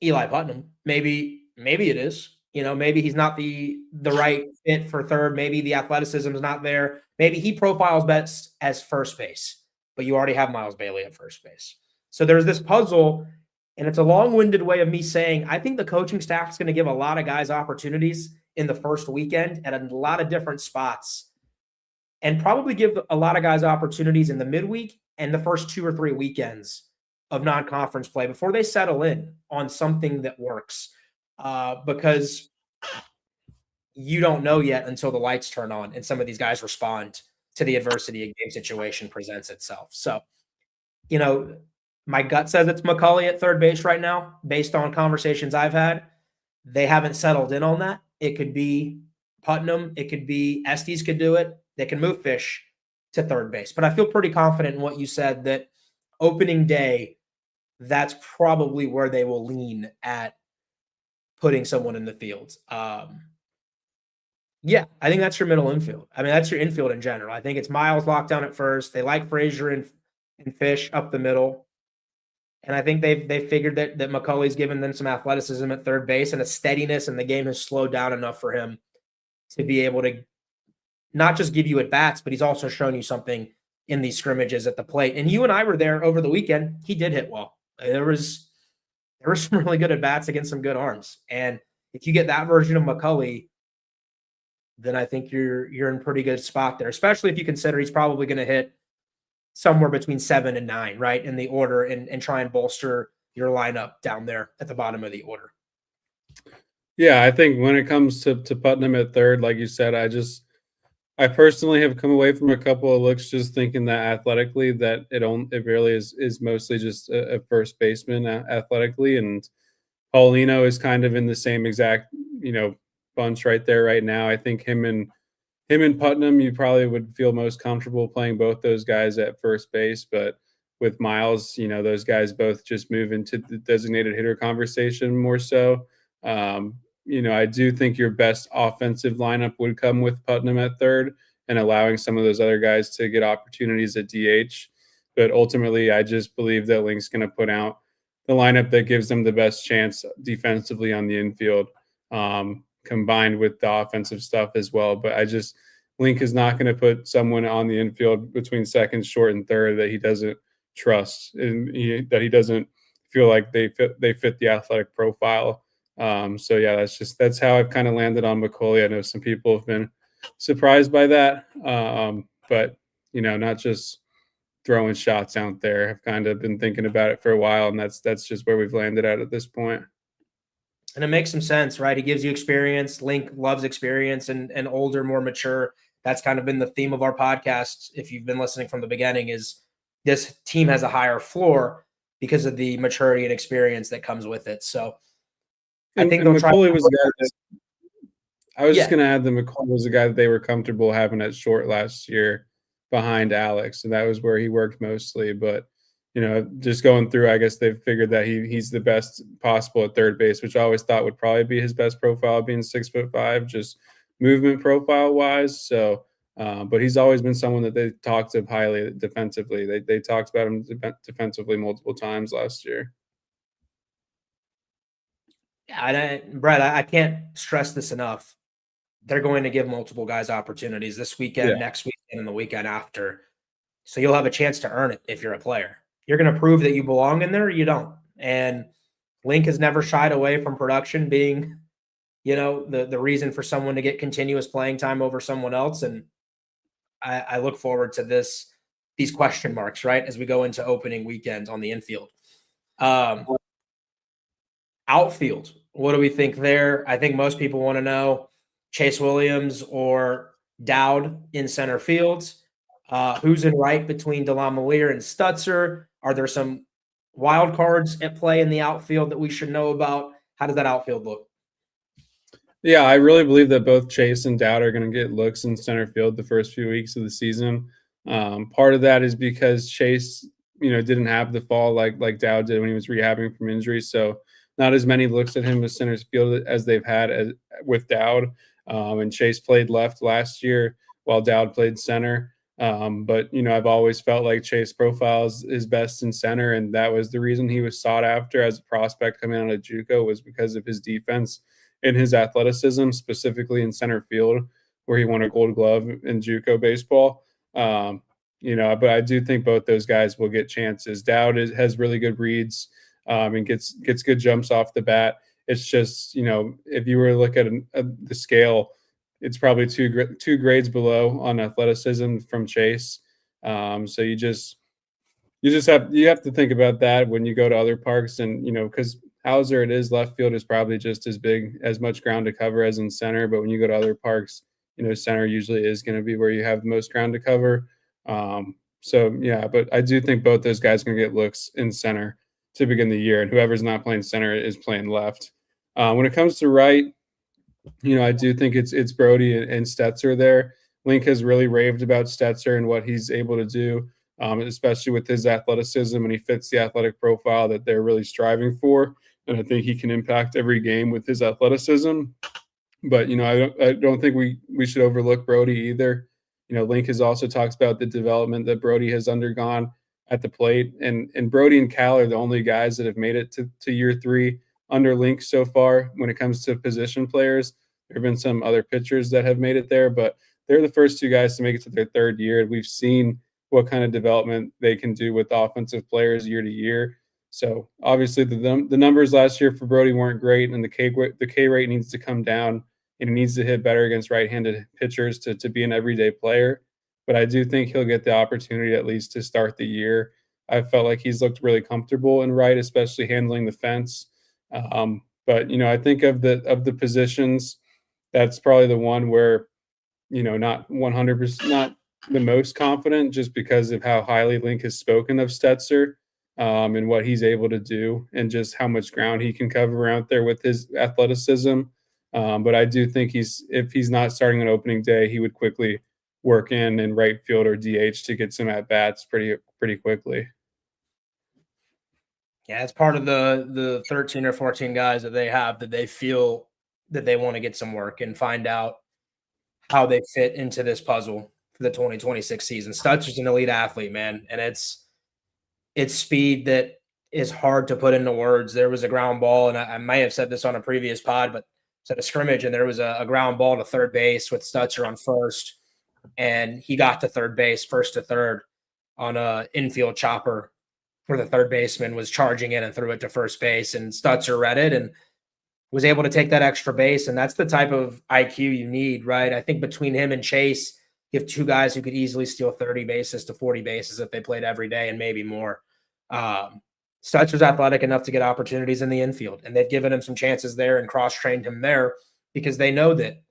Eli Putnam. Maybe it is. You know, maybe he's not the right fit for third. Maybe the athleticism is not there. Maybe he profiles best as first base, but you already have Miles Bailey at first base. So there's this puzzle, and it's a long-winded way of me saying I think the coaching staff is going to give a lot of guys opportunities in the first weekend at a lot of different spots, and probably give a lot of guys opportunities in the midweek and the first 2 or 3 weekends of non-conference play before they settle in on something that works. Because you don't know yet until the lights turn on and some of these guys respond to the adversity a game situation presents itself. So, you know, my gut says it's McCulley at third base right now, based on conversations I've had. They haven't settled in on that. It could be Putnam. It could be Estes could do it. They can move Fish to third base. But I feel pretty confident in what you said that opening day, that's probably where they will lean at putting someone in the field. Yeah, I think that's your middle infield. I mean, that's your infield in general. I think it's Miles locked down at first. They like Frazier and Fish up the middle. And I think they've figured that McCulley's given them some athleticism at third base and a steadiness, and the game has slowed down enough for him to be able to not just give you at bats, but he's also shown you something in these scrimmages at the plate. And you and I were there over the weekend. He did hit well. There were some really good at bats against some good arms. And if you get that version of McCulley, then I think you're in pretty good spot there, especially if you consider he's probably going to hit somewhere between 7 and 9, right, in the order, and try and bolster your lineup down there at the bottom of the order. Yeah, I think when it comes to Putnam at third, like you said, I personally have come away from a couple of looks just thinking that athletically that it really is mostly just a first baseman athletically, and Paulino is kind of in the same exact bunch right there right now. I think him and Putnam, you probably would feel most comfortable playing both those guys at first base, but with Miles, those guys both just move into the designated hitter conversation more so. I do think your best offensive lineup would come with Putnam at third and allowing some of those other guys to get opportunities at DH. But ultimately, I just believe that Link's going to put out the lineup that gives them the best chance defensively on the infield, combined with the offensive stuff as well. But Link is not going to put someone on the infield between second, short, and third that he doesn't trust and that he doesn't feel like they fit the athletic profile. So yeah, that's how I've kind of landed on McCulley. I know some people have been surprised by that, but not just throwing shots out there. I've kind of been thinking about it for a while, and that's just where we've landed at this point. And it makes some sense, right? He gives you experience. Link loves experience and older, more mature. That's kind of been the theme of our podcast. If you've been listening from the beginning, is this team has a higher floor because of the maturity and experience that comes with it. So I think McCulley was a guy that I was just going to add that McCulley was a guy that they were comfortable having at short last year behind Alex, and that was where he worked mostly. But just going through, I guess they've figured that he's the best possible at third base, which I always thought would probably be his best profile, being 6'5", just movement profile wise. So, but he's always been someone that they talked of highly defensively. They talked about him defensively multiple times last year. Yeah, Brett, I can't stress this enough. They're going to give multiple guys opportunities this weekend, next weekend, and the weekend after. So you'll have a chance to earn it if you're a player. You're going to prove that you belong in there or you don't. And Link has never shied away from production being, the reason for someone to get continuous playing time over someone else. And I look forward to these question marks, right, as we go into opening weekend on the infield. Outfield, what do we think there? I think most people want to know Chase Williams or Dowd in center field. Who's in right between Delamolier and Stutzer? Are there some wild cards at play in the outfield that we should know about? How does that outfield look? Yeah, I really believe that both Chase and Dowd are going to get looks in center field the first few weeks of the season. Part of that is because Chase, didn't have the fall like Dowd did when he was rehabbing from injury. So not as many looks at him as center field as they've had with Dowd. And Chase played left last year while Dowd played center. But I've always felt like Chase profiles is best in center, and that was the reason he was sought after as a prospect coming out of JUCO, was because of his defense and his athleticism, specifically in center field, where he won a Gold Glove in JUCO baseball. But I do think both those guys will get chances. Dowd has really good reads and gets good jumps off the bat. It's just, if you were to look at the scale, it's probably two grades below on athleticism from Chase. So you have to think about that when you go to other parks, and because Hauser, it is left field is probably just as much ground to cover as in center. But when you go to other parks, center usually is going to be where you have the most ground to cover. But I do think both those guys are going to get looks in center to begin the year, and whoever's not playing center is playing left. When it comes to right, I do think it's Brody and Stetzer there. Link has really raved about Stetzer and what he's able to do, especially with his athleticism, and he fits the athletic profile that they're really striving for. And I think he can impact every game with his athleticism. But I don't think we should overlook Brody either. Link has also talked about the development that Brody has undergone at the plate, and Brody and Cal are the only guys that have made it to year 3 under Link so far. When it comes to position players, there have been some other pitchers that have made it there, but they're the first 2 guys to make it to their 3rd year. We've seen what kind of development they can do with offensive players year to year. So obviously the numbers last year for Brody weren't great, and the K rate needs to come down, and he needs to hit better against right-handed pitchers to be an everyday player. But I do think he'll get the opportunity at least to start the year. I felt like he's looked really comfortable in right, especially handling the fence. But I think of the positions, that's probably the one where not 100%, not the most confident, just because of how highly Link has spoken of Stetzer, and what he's able to do, and just how much ground he can cover out there with his athleticism. But I do think if he's not starting on opening day, he would quickly work in right field or DH to get some at bats pretty quickly. Yeah, it's part of the 13 or 14 guys that they have that they feel that they want to get some work and find out how they fit into this puzzle for the 2026 season. Stutzer's an elite athlete, man, and it's speed that is hard to put into words. There was a ground ball, and I may have said this on a previous pod, but it's at a scrimmage, and there was a ground ball to third base with Stutzer on first, and he got to third base, first to third, on a infield chopper where the third baseman was charging in and threw it to first base, and Stutzer read it and was able to take that extra base. And that's the type of IQ you need, right? I think between him and Chase, you have 2 guys who could easily steal 30 bases to 40 bases if they played every day, and maybe more. Stutzer's athletic enough to get opportunities in the infield, and they've given him some chances there and cross-trained him there because they know that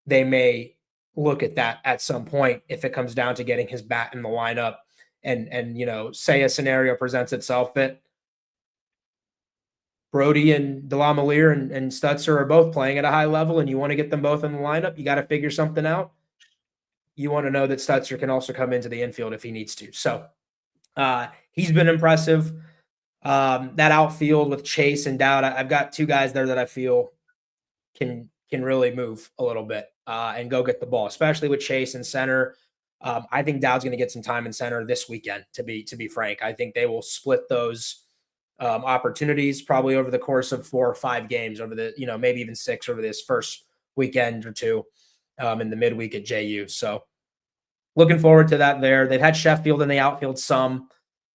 they may look at that at some point if it comes down to getting his bat in the lineup. And say a scenario presents itself that Brody and Delamalier and Stutzer are both playing at a high level, and you want to get them both in the lineup, you got to figure something out. You want to know that Stutzer can also come into the infield if he needs to. So he's been impressive. That outfield with Chase and Dowd, I've got 2 guys there that I feel can really move a little bit and go get the ball, especially with Chase in center. I think Dowd's going to get some time in center this weekend, to be frank. I think they will split those opportunities probably over the course of 4 or 5 games over the, maybe even 6 over this first weekend or 2 in the midweek at JU. So looking forward to that there. They've had Sheffield in the outfield some.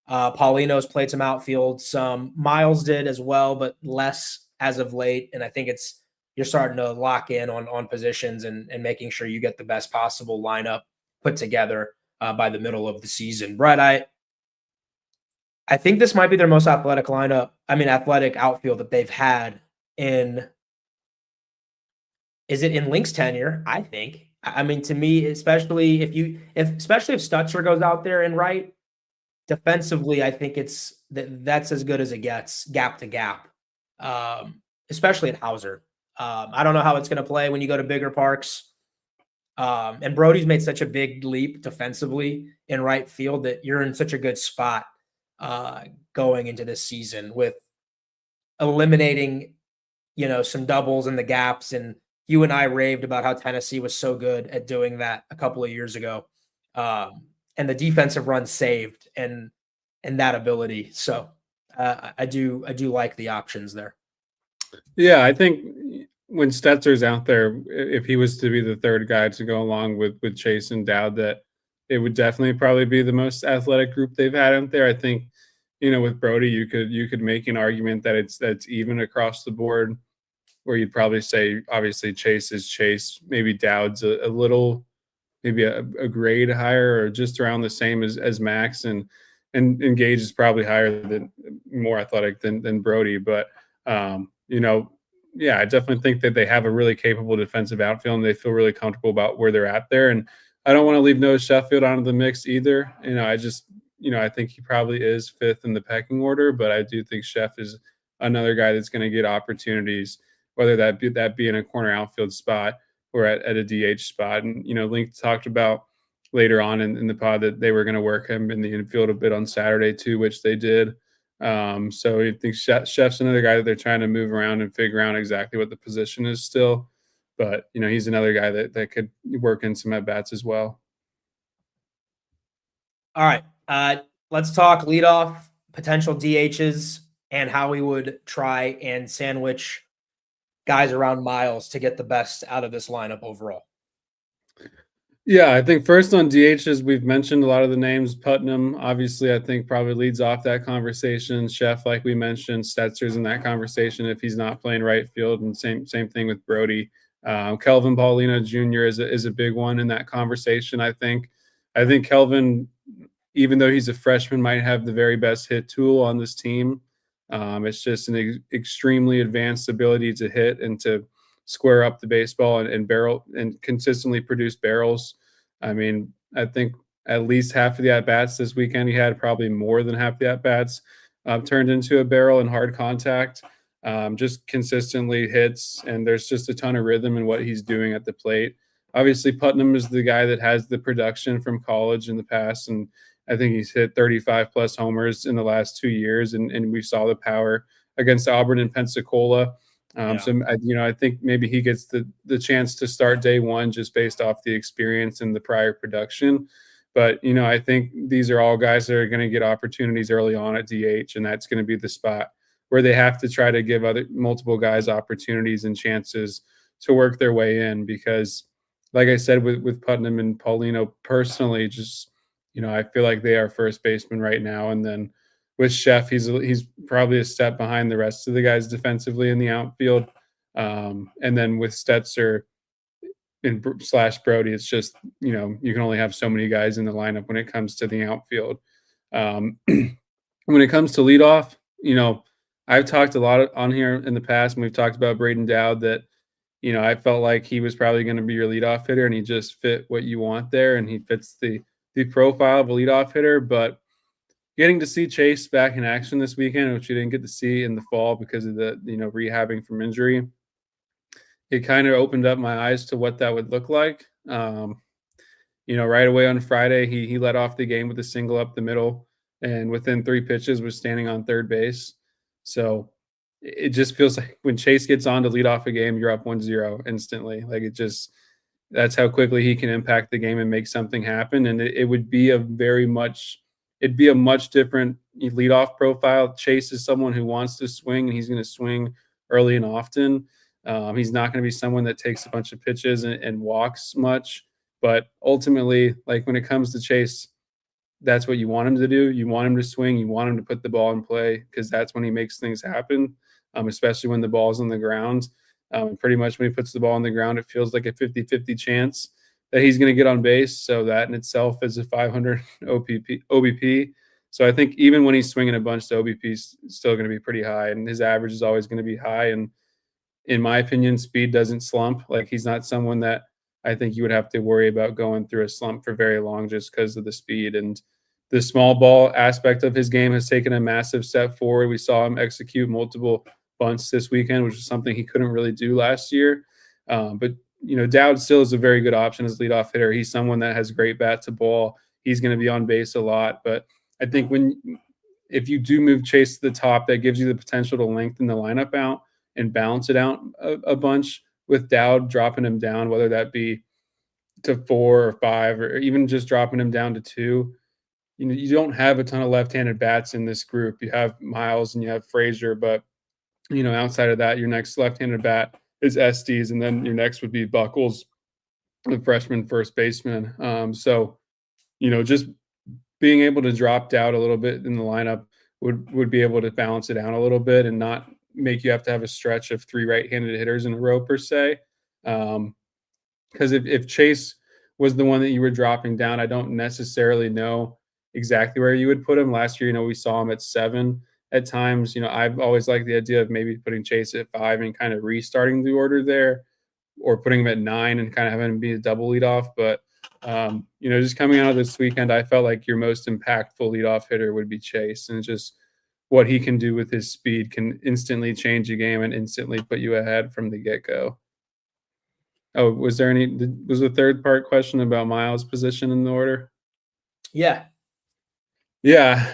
Paulino's played some outfield some. Miles did as well, but less as of late. And I think you're starting to lock in on positions and making sure you get the best possible lineup put together by the middle of the season. Brett, I think this might be their most athletic athletic outfield that they've had is it in Link's tenure? I think. To me, especially if Stutzer goes out there and right, defensively, I think that's as good as it gets, gap to gap, especially at Hauser. I don't know how it's going to play when you go to bigger parks. And Brody's made such a big leap defensively in right field that you're in such a good spot going into this season with eliminating, some doubles in the gaps. And you and I raved about how Tennessee was so good at doing that a couple of years ago. And the defensive run saved and that ability. So I do like the options there. Yeah, I think when Stetzer's out there, if he was to be the third guy to go along with Chase and Dowd, that it would definitely probably be the most athletic group they've had out there. I think, with Brody, you could make an argument that that's even across the board, where you'd probably say obviously Chase is Chase, maybe Dowd's a little, maybe a grade higher or just around the same as Max, and Gage is probably higher than more athletic than Brody, but yeah, I definitely think that they have a really capable defensive outfield and they feel really comfortable about where they're at there. And I don't want to leave Noah Sheffield out of the mix either. I think he probably is fifth in the pecking order, but I do think Sheff is another guy that's going to get opportunities, whether that be in a corner outfield spot or at a DH spot. And, Link talked about later on in the pod that they were going to work him in the infield a bit on Saturday too, which they did. So I think Sheff's another guy that they're trying to move around and figure out exactly what the position is still. But, he's another guy that could work in some at-bats as well. All right. Let's talk leadoff, potential DHs, and how we would try and sandwich guys around Miles to get the best out of this lineup overall. Yeah, I think first on DHs, we've mentioned a lot of the names. Putnam, obviously, I think probably leads off that conversation. Sheff, like we mentioned, Stetzer's in that conversation if he's not playing right field, and same thing with Brody. Kelvin Paulino Jr. is a big one in that conversation. I think Kelvin, even though he's a freshman, might have the very best hit tool on this team. It's just an extremely advanced ability to hit and to square up the baseball and barrel and consistently produce barrels. I mean, I think at least half of the at-bats this weekend, he had probably more than half the at-bats turned into a barrel in hard contact. Just consistently hits, and there's just a ton of rhythm in what he's doing at the plate. Obviously, Putnam is the guy that has the production from college in the past, and I think he's hit 35-plus homers in the last 2 years, and we saw the power against Auburn and Pensacola. So, I think maybe he gets the chance to start day one just based off the experience and the prior production. But, I think these are all guys that are going to get opportunities early on at DH, and that's going to be the spot where they have to try to give multiple guys opportunities and chances to work their way in. Because, like I said, with Putnam and Paulino personally, just, I feel like they are first baseman right now. And then with Sheff, he's probably a step behind the rest of the guys defensively in the outfield. And then with Stetzer and / Brody, it's just, you can only have so many guys in the lineup when it comes to the outfield. When it comes to leadoff, I've talked a lot on here in the past, and we've talked about Braden Dowd that, I felt like he was probably going to be your leadoff hitter, and he just fit what you want there, and he fits the profile of a leadoff hitter. But getting to see Chase back in action this weekend, which you didn't get to see in the fall because of the rehabbing from injury, it kind of opened up my eyes to what that would look like. Right away on Friday, he led off the game with a single up the middle, and within 3 pitches was standing on third base. So it just feels like when Chase gets on to lead off a game, you're up 1-0 instantly. Like that's how quickly he can impact the game and make something happen. And it would be a much different leadoff profile. Chase is someone who wants to swing, and he's going to swing early and often. He's not going to be someone that takes a bunch of pitches and walks much. But ultimately, like when it comes to Chase, that's what you want him to do. You want him to swing. You want him to put the ball in play, because that's when he makes things happen, especially when the ball's on the ground. Pretty much when he puts the ball on the ground, it feels like a 50-50 chance that he's going to get on base. So that in itself is a 500 OBP. So I think even when he's swinging a bunch, the OBP is still going to be pretty high, and his average is always going to be high. And in my opinion, speed doesn't slump. Like, he's not someone that I think you would have to worry about going through a slump for very long just because of the speed. And the small ball aspect of his game has taken a massive step forward. We saw him execute multiple bunts this weekend, which is something he couldn't really do last year. But Dowd still is a very good option as leadoff hitter. He's someone that has great bat to ball. He's going to be on base a lot. But I think when if you do move Chase to the top, that gives you the potential to lengthen the lineup out and balance it out a bunch with Dowd dropping him down, whether that be to 4 or 5, or even just dropping him down to 2. You don't have a ton of left-handed bats in this group. You have Miles and you have Frazier, but outside of that, your next left-handed bat is Estes, and then your next would be Buckles, the freshman first baseman. So just being able to drop down a little bit in the lineup would be able to balance it out a little bit and not make you have to have a stretch of 3 right-handed hitters in a row per se. Because if Chase was the one that you were dropping down, I don't necessarily know exactly where you would put him. Last year, we saw him at 7 at times. I've always liked the idea of maybe putting Chase at 5 and kind of restarting the order there, or putting him at 9 and kind of having him be a double leadoff. But just coming out of this weekend, I felt like your most impactful leadoff hitter would be Chase, and just what he can do with his speed can instantly change a game and instantly put you ahead from the get-go. Oh, was the third part question about Miles' position in the order? Yeah. Yeah.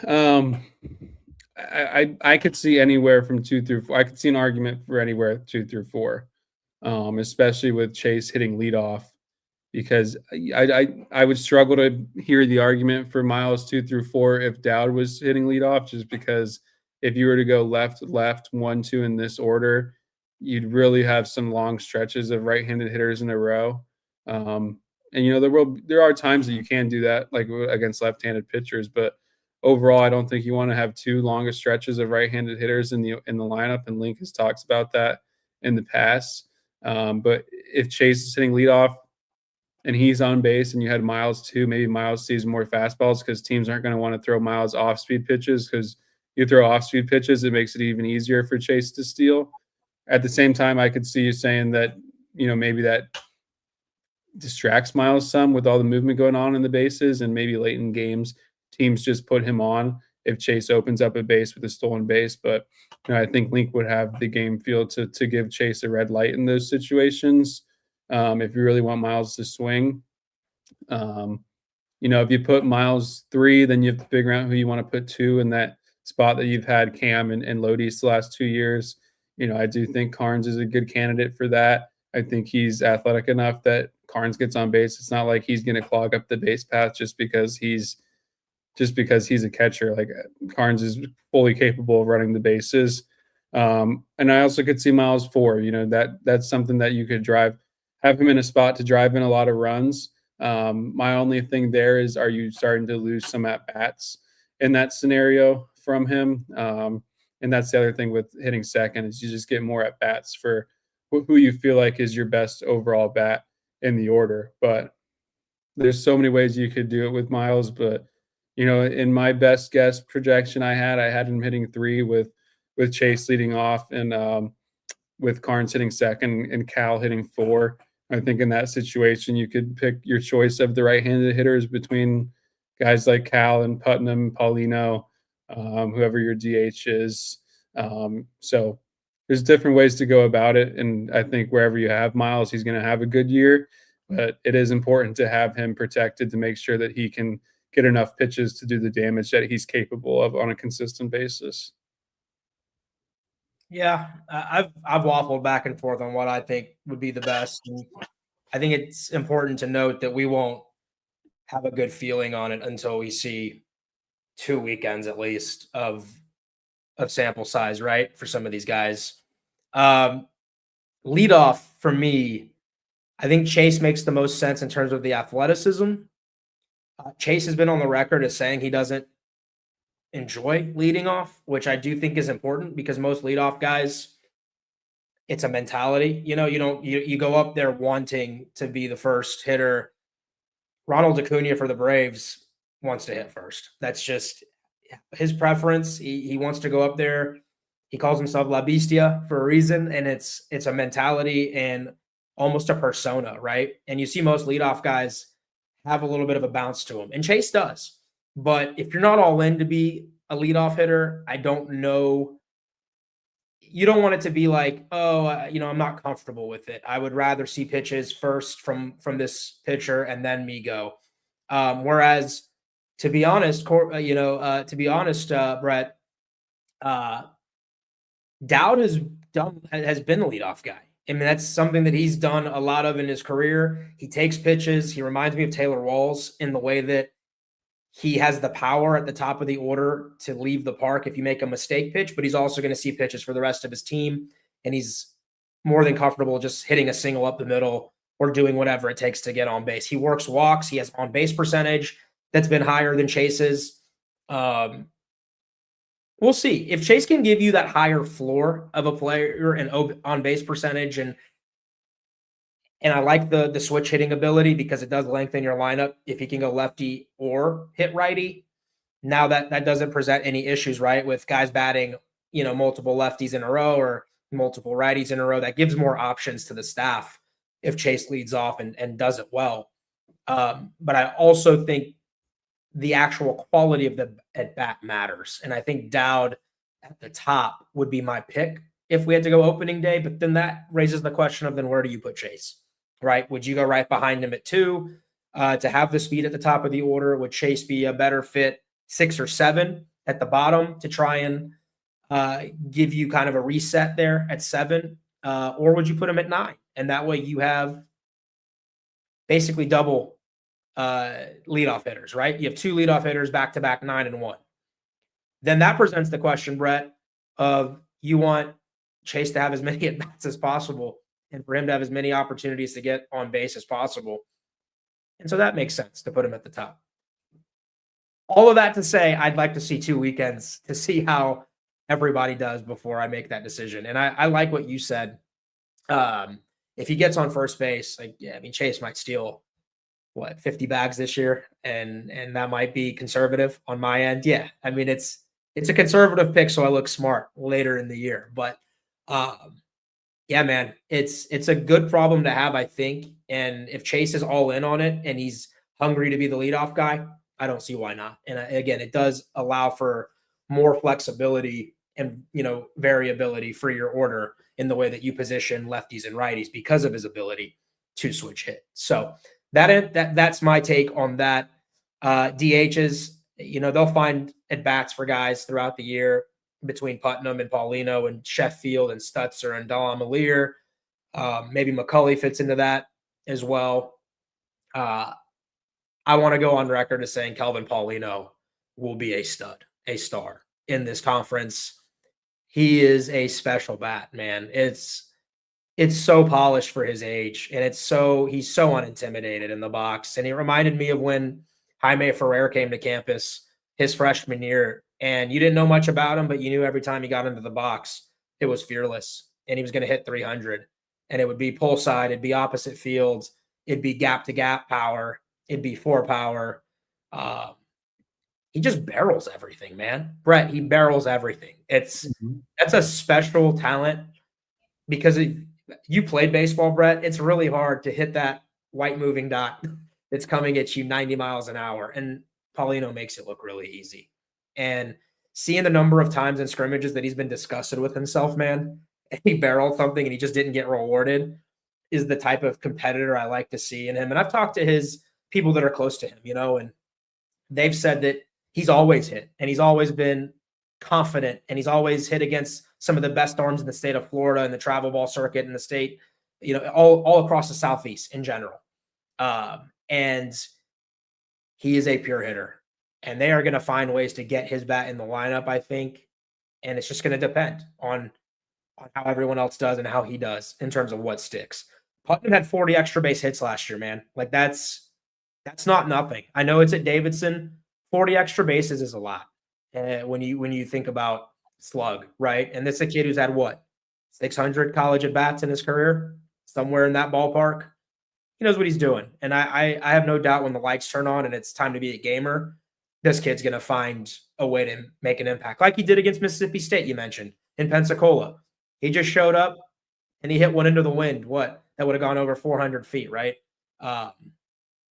I could see anywhere from 2 through 4. I could see an argument for anywhere 2 through 4, especially with Chase hitting leadoff, because I would struggle to hear the argument for Miles 2 through 4 if Dowd was hitting leadoff, just because if you were to go left, 1, 2 in this order, you'd really have some long stretches of right-handed hitters in a row. And there are times that you can do that, like against left-handed pitchers, but overall, I don't think you want to have 2 longest stretches of right-handed hitters in the lineup, and Link has talked about that in the past. But if Chase is hitting leadoff and he's on base, and you had Miles too, maybe Miles sees more fastballs because teams aren't going to want to throw Miles off-speed pitches, because you throw off-speed pitches, it makes it even easier for Chase to steal. At the same time, I could see you saying that, maybe that distracts Miles some with all the movement going on in the bases, and maybe late in games, teams just put him on if Chase opens up a base with a stolen base. But I think Link would have the game feel to give Chase a red light in those situations. If you really want Miles to swing, if you put Miles 3, then you have to figure out who you want to put 2 in that spot that you've had Cam and Lodi's the last 2 years. I do think Carnes is a good candidate for that. I think he's athletic enough that Carnes gets on base. It's not like he's going to clog up the base path just because he's a catcher. Like, Carnes is fully capable of running the bases. And I also could see Miles 4. That's something that you could have him in a spot to drive in a lot of runs. My only thing there is, are you starting to lose some at bats in that scenario from him? And that's the other thing with hitting second, is you just get more at bats for who you feel like is your best overall bat in the order. But there's so many ways you could do it with Miles. But in my best guess projection, I had him hitting 3 with Chase leading off, and with Carnes hitting second and Cal hitting 4. I think in that situation, you could pick your choice of the right-handed hitters between guys like Cal and Putnam, Paulino, whoever your DH is. So there's different ways to go about it. And I think wherever you have Miles, he's going to have a good year. But it is important to have him protected to make sure that he can get enough pitches to do the damage that he's capable of on a consistent basis. Yeah, I've waffled back and forth on what I think would be the best. And I think it's important to note that we won't have a good feeling on it until we see 2 weekends at least of sample size, right, for some of these guys. Leadoff for me, I think Chase makes the most sense in terms of the athleticism. Chase has been on the record as saying he doesn't enjoy leading off, which I do think is important, because most leadoff guys, it's a mentality. You go up there wanting to be the first hitter. Ronald Acuna for the Braves wants to hit first. That's just his preference. He wants to go up there. He calls himself La Bestia for a reason, and it's a mentality and almost a persona, right? And you see most leadoff guys have a little bบof a bounce to them, and Chase does. But if you're not all in to be a leadoff hitter, I don't know. You don't want it to be like, I'm not comfortable with it. I would rather see pitches first from this pitcher and then me go. Whereas to be honest, Brett, Dowd has been the leadoff guy. I mean, that's something that he's done a lot of in his career. He takes pitches. He reminds me of Taylor Walls in the way that he has the power at the top of the order to leave the park if you make a mistake pitch, but he's also going to see pitches for the rest of his team. And he's more than comfortable just hitting a single up the middle or doing whatever it takes to get on base. He works walks. He has on base percentage that's been higher than Chase's. We'll see if Chase can give you that higher floor of a player and on base percentage, and I like the switch hitting ability because it does lengthen your lineup if he can go lefty or hit righty. Now that doesn't present any issues, right? With guys batting, multiple lefties in a row or multiple righties in a row, that gives more options to the staff if Chase leads off and does it well. But I also think the actual quality of the at bat matters. And I think Dowd at the top would be my pick if we had to go opening day. But then that raises the question of then where do you put Chase, right? Would you go right behind him at 2 to have the speed at the top of the order? Would Chase be a better fit 6 or 7 at the bottom to try and give you kind of a reset there at 7? Or would you put him at 9? And that way you have basically double leadoff hitters, right? You have 2 leadoff hitters back-to-back 9 and 1. Then that presents the question, Brett, of you want Chase to have as many at-bats as possible and for him to have as many opportunities to get on base as possible. And so that makes sense to put him at the top. All of that to say, I'd like to see 2 weekends to see how everybody does before I make that decision. And I like what you said. If he gets on first base, Chase might steal 50 bags this year, and that might be conservative on my end. Yeah, I mean it's a conservative pick, so I look smart later in the year. But yeah, man, it's a good problem to have, I think. And if Chase is all in on it and he's hungry to be the leadoff guy, I don't see why not. And again, it does allow for more flexibility and variability for your order in the way that you position lefties and righties because of his ability to switch hit. So that's my take on that. DHs, they'll find at bats for guys throughout the year between Putnam and Paulino and Sheffield and Stutzer and Dallin Malir. Maybe McCulley fits into that as well. I want to go on record as saying Kelvin Paulino will be a star in this conference. He is a special bat, man. It's so polished for his age, and he's so unintimidated in the box. And he reminded me of when Jaime Ferrer came to campus his freshman year, and you didn't know much about him, but you knew every time he got into the box, it was fearless, and he was going to hit 300. And it would be pull side, it'd be opposite fields, it'd be gap-to-gap power, it'd be 4 power. He just barrels everything, man. Brett, he barrels everything. That's a special talent because you played baseball, Brett. It's really hard to hit that white moving dot that's coming at you 90 miles an hour. And Paulino makes it look really easy. And seeing the number of times in scrimmages that he's been disgusted with himself, man, and he barreled something and he just didn't get rewarded is the type of competitor I like to see in him. And I've talked to his people that are close to him, and they've said that he's always hit and he's always been confident and he's always hit against some of the best arms in the state of Florida and the travel ball circuit in the state, all across the Southeast in general. And he is a pure hitter, and they are going to find ways to get his bat in the lineup, I think. And it's just going to depend on how everyone else does and how he does in terms of what sticks. Putnam had 40 extra base hits last year, man. That's not nothing. I know it's at Davidson. 40 extra bases is a lot when you think about slug, right? And this is a kid who's had 600 college at bats in his career, somewhere in that ballpark. He knows what he's doing, and I have no doubt when the lights turn on and it's time to be a gamer, this kid's going to find a way to make an impact, like he did against Mississippi State. You mentioned in Pensacola, he just showed up and he hit one into the wind. That would have gone over 400 feet, right?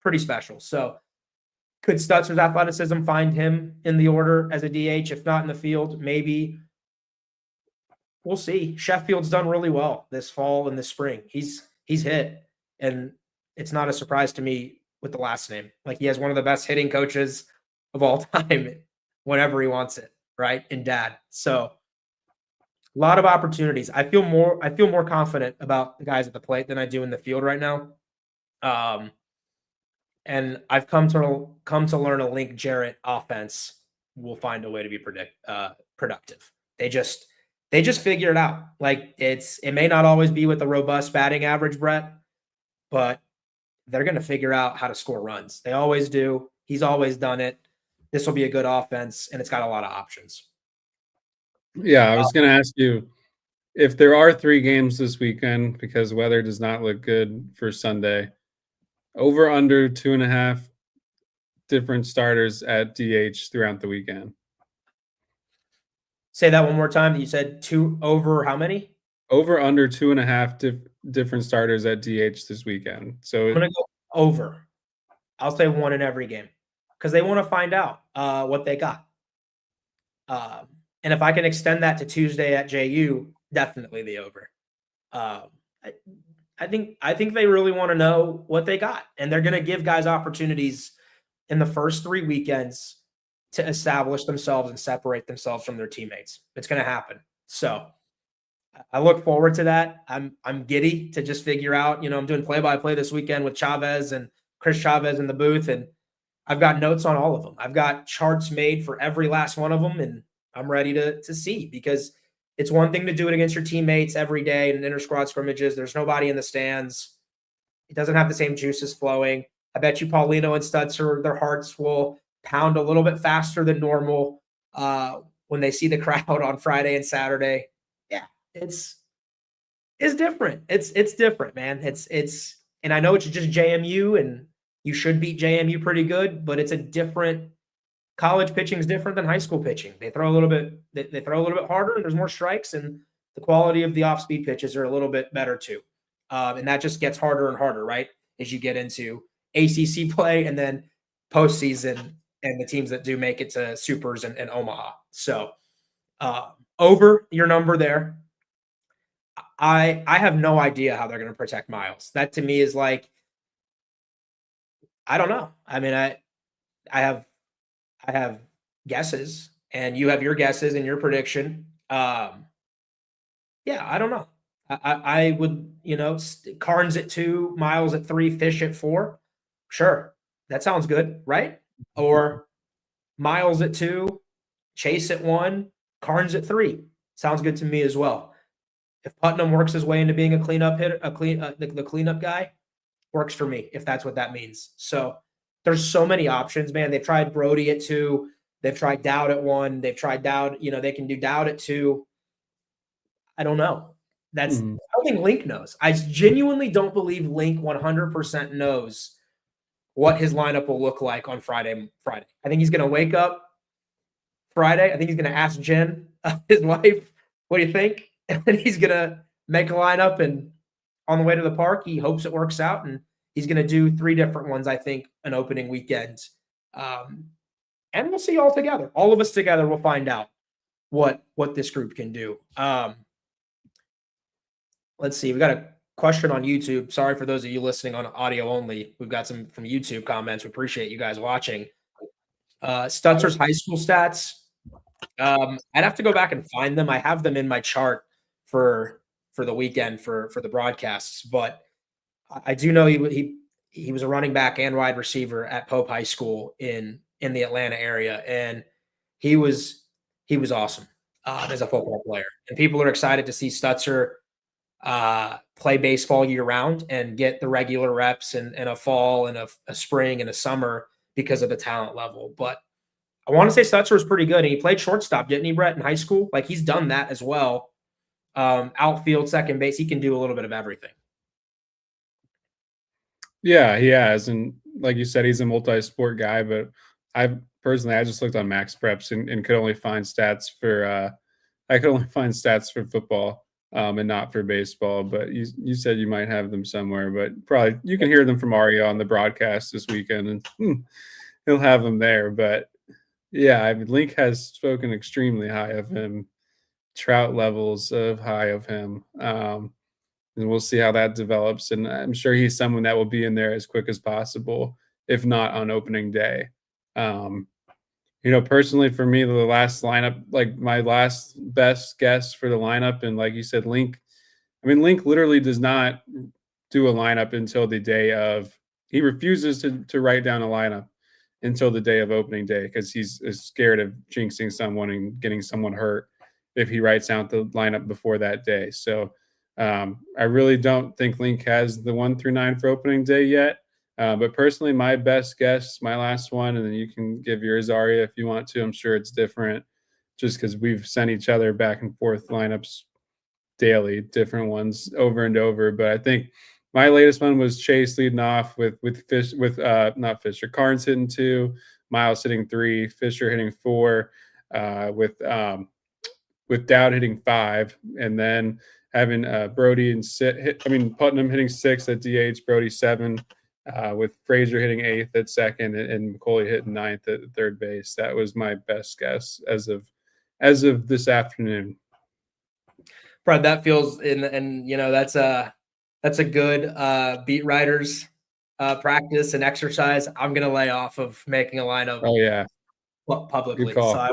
Pretty special. So could Stutzer's athleticism find him in the order as a DH? If not in the field, maybe. We'll see. Sheffield's done really well this fall and this spring. He's hit, and it's not a surprise to me with the last name. Like, he has one of the best hitting coaches of all time whenever he wants it, right? And dad. So a lot of opportunities. I feel more confident about the guys at the plate than I do in the field right now. And I've come to learn a Link Jarrett offense will find a way to be productive. They just figure it out. Like it may not always be with a robust batting average, Brett, but they're going to figure out how to score runs. They always do. He's always done it. This will be a good offense, and it's got a lot of options. Yeah, I was going to ask you if there are 3 games this weekend because weather does not look good for Sunday. Over under 2.5 different starters at DH throughout the weekend. Say that one more time. You said 2 over how many? Over under 2.5 different starters at DH this weekend. So I'm going to go over. I'll say 1 in every game because they want to find out what they got. And if I can extend that to Tuesday at JU, definitely the over. I think they really want to know what they got, and they're going to give guys opportunities in the first 3 weekends to establish themselves and separate themselves from their teammates. It's going to happen. So I look forward to that. I'm giddy to just figure out, I'm doing play-by-play this weekend with Chavez and Chris Chavez in the booth, and I've got notes on all of them. I've got charts made for every last one of them, and I'm ready to see because it's one thing to do it against your teammates every day in inter-squad scrimmages. There's nobody in the stands. It doesn't have the same juices flowing. I bet you Paulino and Stutzer, their hearts will pound a little bit faster than normal when they see the crowd on Friday and Saturday. Yeah, it's different. It's different, man. And I know it's just JMU, and you should beat JMU pretty good, but it's a different. College pitching is different than high school pitching. They throw a little bit. They throw a little bit harder, and there's more strikes, and the quality of the off-speed pitches are a little bit better too. And that just gets harder and harder, right, as you get into ACC play and then postseason, and the teams that do make it to Supers and Omaha. So over your number there. I have no idea how they're going to protect Miles. That to me is like, I don't know. I mean, I have guesses, and you have your guesses and your prediction. Yeah, I don't know. I would, Carnes at 2, Miles at 3, Fish at 4. Sure, that sounds good, right? Or Miles at 2, Chase at 1, Carnes at 3. Sounds good to me as well. If Putnam works his way into being a cleanup hitter, the cleanup guy, works for me if that's what that means. So there's so many options, man. They've tried Brody at 2. They've tried Dowd at 1. They've tried Dowd. They can do Dowd at 2. I don't know. I don't think Link knows. I genuinely don't believe Link 100% knows what his lineup will look like on Friday. I think he's going to wake up Friday. I think he's going to ask Jen, his wife, what do you think? And then he's going to make a lineup, and on the way to the park, he hopes it works out, and he's going to do 3 different ones, I think, an opening weekend. And we'll see all together. All of us together will find out what this group can do. Let's see. We got a question on YouTube. Sorry for those of you listening on audio only. We've got some from YouTube comments. We appreciate you guys watching. Stutzer's high school stats. I'd have to go back and find them. I have them in my chart for the weekend for the broadcasts, but I do know he was a running back and wide receiver at Pope High School in the Atlanta area, and he was awesome as a football player. And people are excited to see Stutzer play baseball year round and get the regular reps in a fall and a spring and a summer because of the talent level. But I want to say Stutzer was pretty good, and he played shortstop, didn't he, Brett, in high school? Like, he's done that as well. Outfield, second base, he can do a little bit of everything. Yeah, he has. And like you said, he's a multi-sport guy, but I just looked on Max Preps and could only find stats for football and not for baseball. But you said you might have them somewhere, but probably you can hear them from Ariya on the broadcast this weekend, and he'll have them there. But yeah, I mean, Link has spoken extremely high of him, Trout levels of high of him. And we'll see how that develops. And I'm sure he's someone that will be in there as quick as possible, if not on opening day. Personally for me, the last lineup, like my last best guess for the lineup, and like you said, Link literally does not do a lineup until the day of. He refuses to write down a lineup until the day of opening day because he's scared of jinxing someone and getting someone hurt if he writes out the lineup before that day. So I really don't think Link has the 1 through 9 for opening day yet. But personally, my best guess, my last one, and then you can give yours, Ariya, if you want to. I'm sure it's different just because we've sent each other back and forth lineups daily, different ones over and over. But I think my latest one was Chase leading off with not Fisher, Carnes hitting 2, Miles hitting 3, Fisher hitting 4, with Dowd hitting 5, and then having Brody and Putnam hitting 6 at DH, Brody 7, with Frazier hitting 8th at second, and McCauley hitting 9th at third base. That was my best guess as of this afternoon. Brad, that feels and that's a good beat writers practice and exercise. I'm gonna lay off of making a lineup. Oh yeah, publicly. So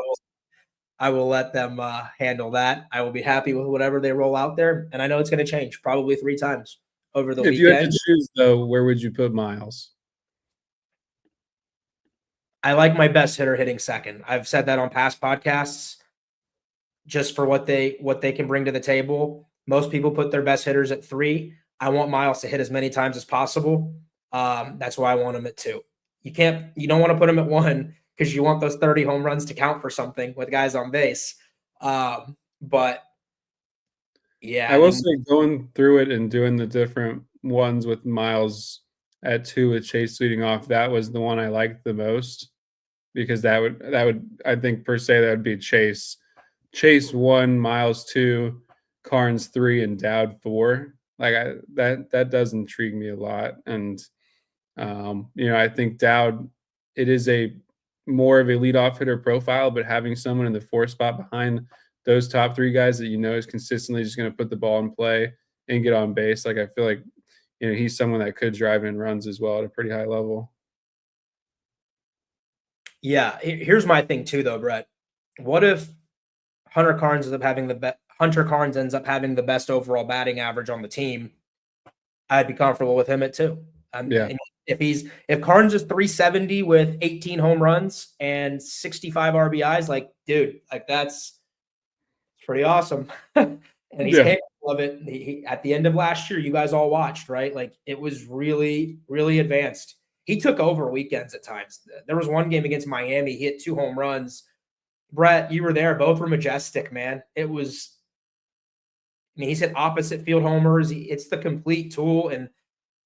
I will let them handle that. I will be happy with whatever they roll out there, and I know it's going to change probably 3 times over the weekend. If you had to choose, though, where would you put Miles? I like my best hitter hitting second. I've said that on past podcasts. Just for what they can bring to the table. Most people put their best hitters at 3. I want Miles to hit as many times as possible. That's why I want him at 2. You don't want to put him at 1 because you want those 30 home runs to count for something with guys on base. But yeah, I will say going through it and doing the different ones with Miles at 2 with Chase leading off, that was the one I liked the most because that would I think per se that would be Chase 1, Miles 2, Carnes 3, and Dowd 4. That does intrigue me a lot. And I think Dowd, it is a more of a leadoff hitter profile, but having someone in the 4 spot behind those top 3 guys that is consistently just going to put the ball in play and get on base, I feel like he's someone that could drive in runs as well at a pretty high level. Yeah, here's my thing too, though, Brett. What if Hunter Carnes ends up having the best overall batting average on the team? I'd be comfortable with him at 2. Yeah. If Carnes is 370 with 18 home runs and 65 RBIs, dude, that's pretty awesome. And he's capable of it. He, at the end of last year, you guys all watched, right? It was really, really advanced. He took over weekends at times. There was one game against Miami. He hit 2 home runs. Brett, you were there. Both were majestic, man. He's hit opposite field homers. It's the complete tool, and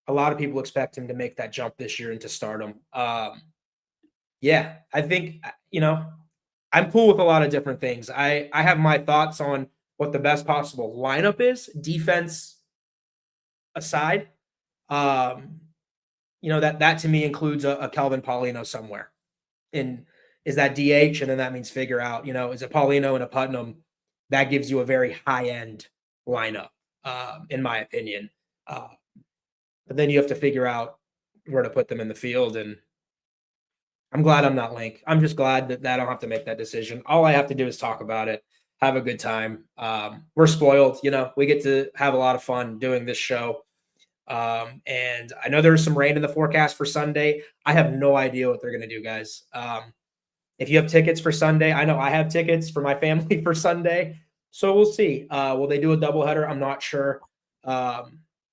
a lot of people expect him to make that jump this year into stardom. Yeah, I think, I'm cool with a lot of different things. I have my thoughts on what the best possible lineup is, defense aside. That to me includes a Kelvin Paulino somewhere. And is that DH? And then that means figure out, is it Paulino and a Putnam? That gives you a very high-end lineup, in my opinion. But then you have to figure out where to put them in the field. And I'm glad I'm not Link. I'm just glad that I don't have to make that decision. All I have to do is talk about it, have a good time. We're spoiled. We get to have a lot of fun doing this show. And I know there's some rain in the forecast for Sunday. I have no idea what they're going to do, guys. If you have tickets for Sunday, I know I have tickets for my family for Sunday. So we'll see. Will they do a doubleheader? I'm not sure.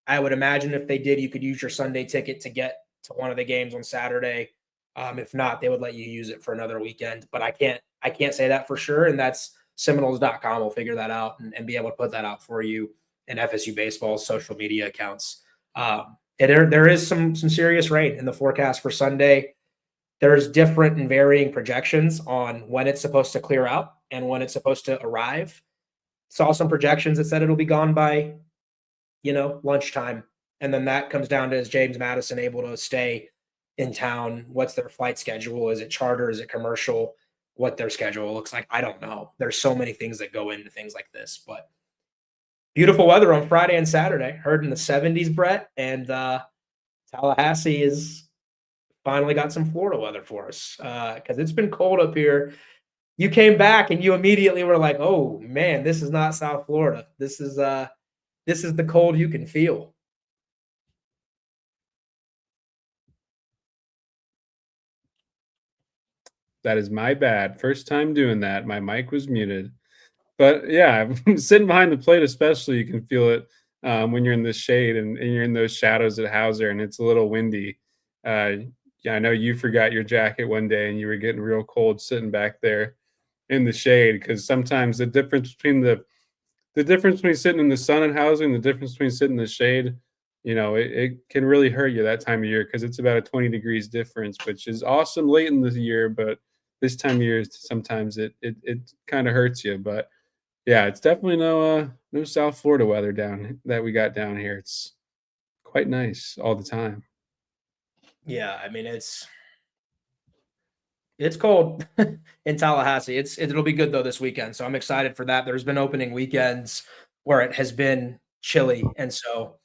I would imagine if they did, you could use your Sunday ticket to get to one of the games on Saturday. If not, they would let you use it for another weekend. But I can't say that for sure. And that's Seminoles.com will figure that out and be able to put that out for you in FSU Baseball's social media accounts. And there is some serious rain in the forecast for Sunday. There's different and varying projections on when it's supposed to clear out and when it's supposed to arrive. Saw some projections that said it'll be gone by, lunchtime. And then that comes down to, is James Madison able to stay in town? What's their flight schedule? Is it charter? Is it commercial? What their schedule looks like? I don't know. There's so many things that go into things like this, but beautiful weather on Friday and Saturday. Heard in the 70s, Brett, and Tallahassee is finally got some Florida weather for us because it's been cold up here. You came back and you immediately were like, "Oh man, this is not South Florida. This is the cold you can feel." That is my bad. First time doing that. My mic was muted. But yeah, sitting behind the plate, especially, you can feel it when you're in the shade and you're in those shadows at Hauser and it's a little windy. Uh, yeah, I know you forgot your jacket one day and you were getting real cold sitting back there in the shade because sometimes the difference between sitting in the sun and housing, the difference between sitting in the shade, it can really hurt you that time of year because it's about a 20 degrees difference, which is awesome late in the year, but this time of year sometimes it kind of hurts you. But yeah, it's definitely no South Florida weather down that we got down here. It's quite nice all the time. Yeah, I mean it's cold in Tallahassee. It'll be good though this weekend, so I'm excited for that. There's been opening weekends where it has been chilly, and so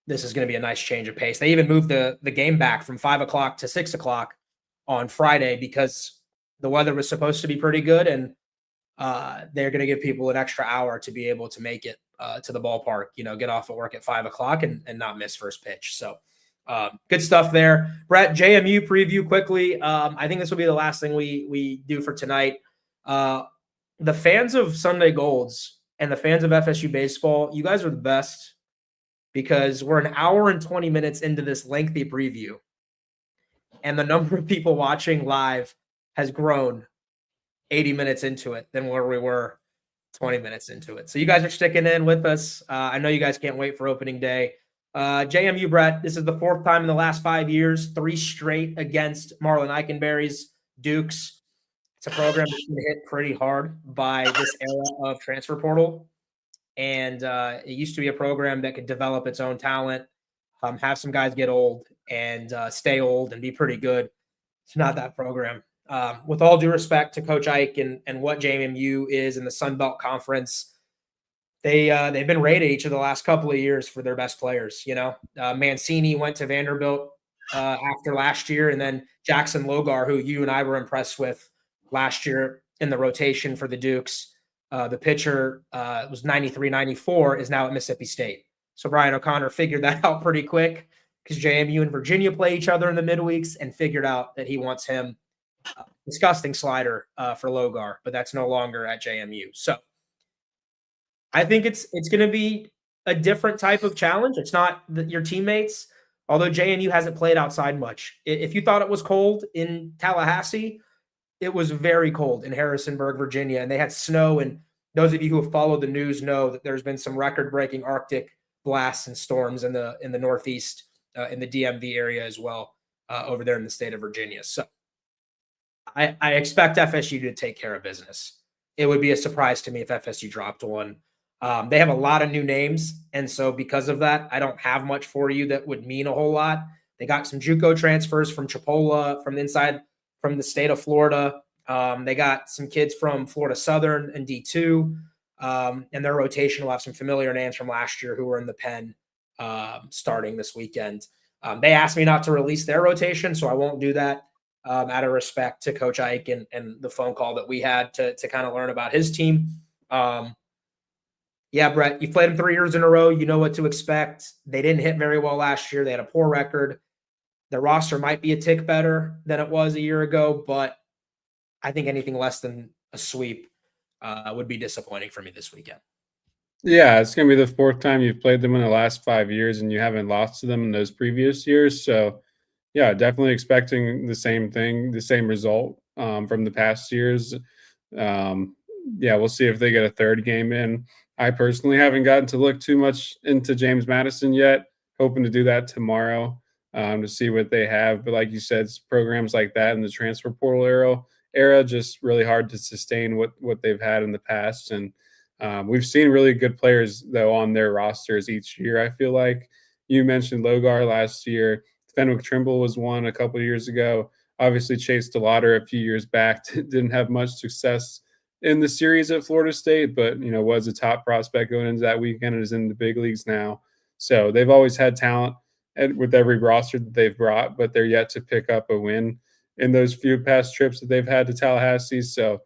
this is going to be a nice change of pace. They even moved the game back from 5 o'clock to 6 o'clock on Friday because the weather was supposed to be pretty good, and they're going to give people an extra hour to be able to make it to the ballpark. Get off at work at 5 o'clock and not miss first pitch. So good stuff there. Brett, JMU preview quickly. I think this will be the last thing we do for tonight. The fans of Sunday Golds and the fans of FSU baseball, you guys are the best because we're an hour and 20 minutes into this lengthy preview, and the number of people watching live has grown 80 minutes into it than where we were 20 minutes into it. So you guys are sticking in with us. I know you guys can't wait for opening day. JMU, Brett, this is the fourth time in the last 5 years, 3 straight against Marlon Eichenberry's Dukes. It's a program that's been hit pretty hard by this era of transfer portal. And it used to be a program that could develop its own talent, have some guys get old and stay old and be pretty good. It's not that program. With all due respect to Coach Ike and what JMU is in the Sun Belt Conference, they've been rated each of the last couple of years for their best players. Mancini went to Vanderbilt after last year, and then Jackson Logar, who you and I were impressed with last year in the rotation for the Dukes. The pitcher was 93, 94, is now at Mississippi State. So Brian O'Connor figured that out pretty quick because JMU and Virginia play each other in the midweeks and figured out that he wants him. Disgusting slider for Logar, but that's no longer at JMU. So I think it's going to be a different type of challenge. It's not your teammates, although JMU hasn't played outside much. If you thought it was cold in Tallahassee, it was very cold in Harrisonburg, Virginia, and they had snow. And those of you who have followed the news know that there's been some record-breaking Arctic blasts and storms in the Northeast, in the DMV area as well, over there in the state of Virginia. So I expect FSU to take care of business. It would be a surprise to me if FSU dropped one. They have a lot of new names, and so because of that, I don't have much for you that would mean a whole lot. They got some JUCO transfers from Chipola, from the state of Florida. They got some kids from Florida Southern and D2, and their rotation will have some familiar names from last year who were in the pen starting this weekend. They asked me not to release their rotation, so I won't do that. Out of respect to Coach Ike and the phone call that we had to kind of learn about his team. Yeah, Brett, you played them 3 years in a row. You know what to expect. They didn't hit very well last year. They had a poor record. Their roster might be a tick better than it was a year ago, but I think anything less than a sweep would be disappointing for me this weekend. Yeah, it's going to be the 4th time you've played them in the last 5 years, and you haven't lost to them in those previous years. So, yeah, definitely expecting the same thing, the same result from the past years. Yeah, we'll see if they get a 3rd game in. I personally haven't gotten to look too much into James Madison yet. Hoping to do that tomorrow to see what they have. But like you said, programs like that in the transfer portal era just really hard to sustain what they've had in the past. And we've seen really good players, though, on their rosters each year, I feel like. You mentioned Logar last year. Fenwick Trimble was one a couple of years ago. Obviously, Chase DeLauder a few years back didn't have much success in the series at Florida State, but was a top prospect going into that weekend and is in the big leagues now. So they've always had talent and with every roster that they've brought, but they're yet to pick up a win in those few past trips that they've had to Tallahassee. So,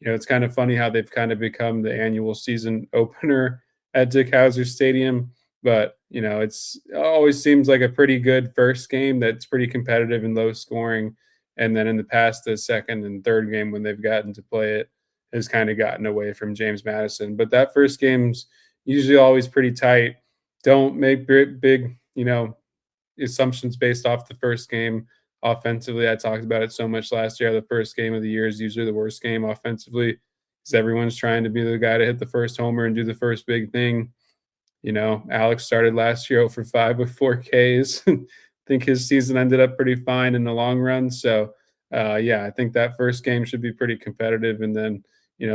it's kind of funny how they've kind of become the annual season opener at Dick Howser Stadium. But, it always seems like a pretty good first game that's pretty competitive and low scoring. And then in the past, the second and third game when they've gotten to play it has kind of gotten away from James Madison. But that first game's usually always pretty tight. Don't make big, assumptions based off the first game offensively. I talked about it so much last year. The first game of the year is usually the worst game offensively because everyone's trying to be the guy to hit the first homer and do the first big thing. Alex started last year 0 for 5 with 4 Ks. I think his season ended up pretty fine in the long run. So, I think that first game should be pretty competitive, and then,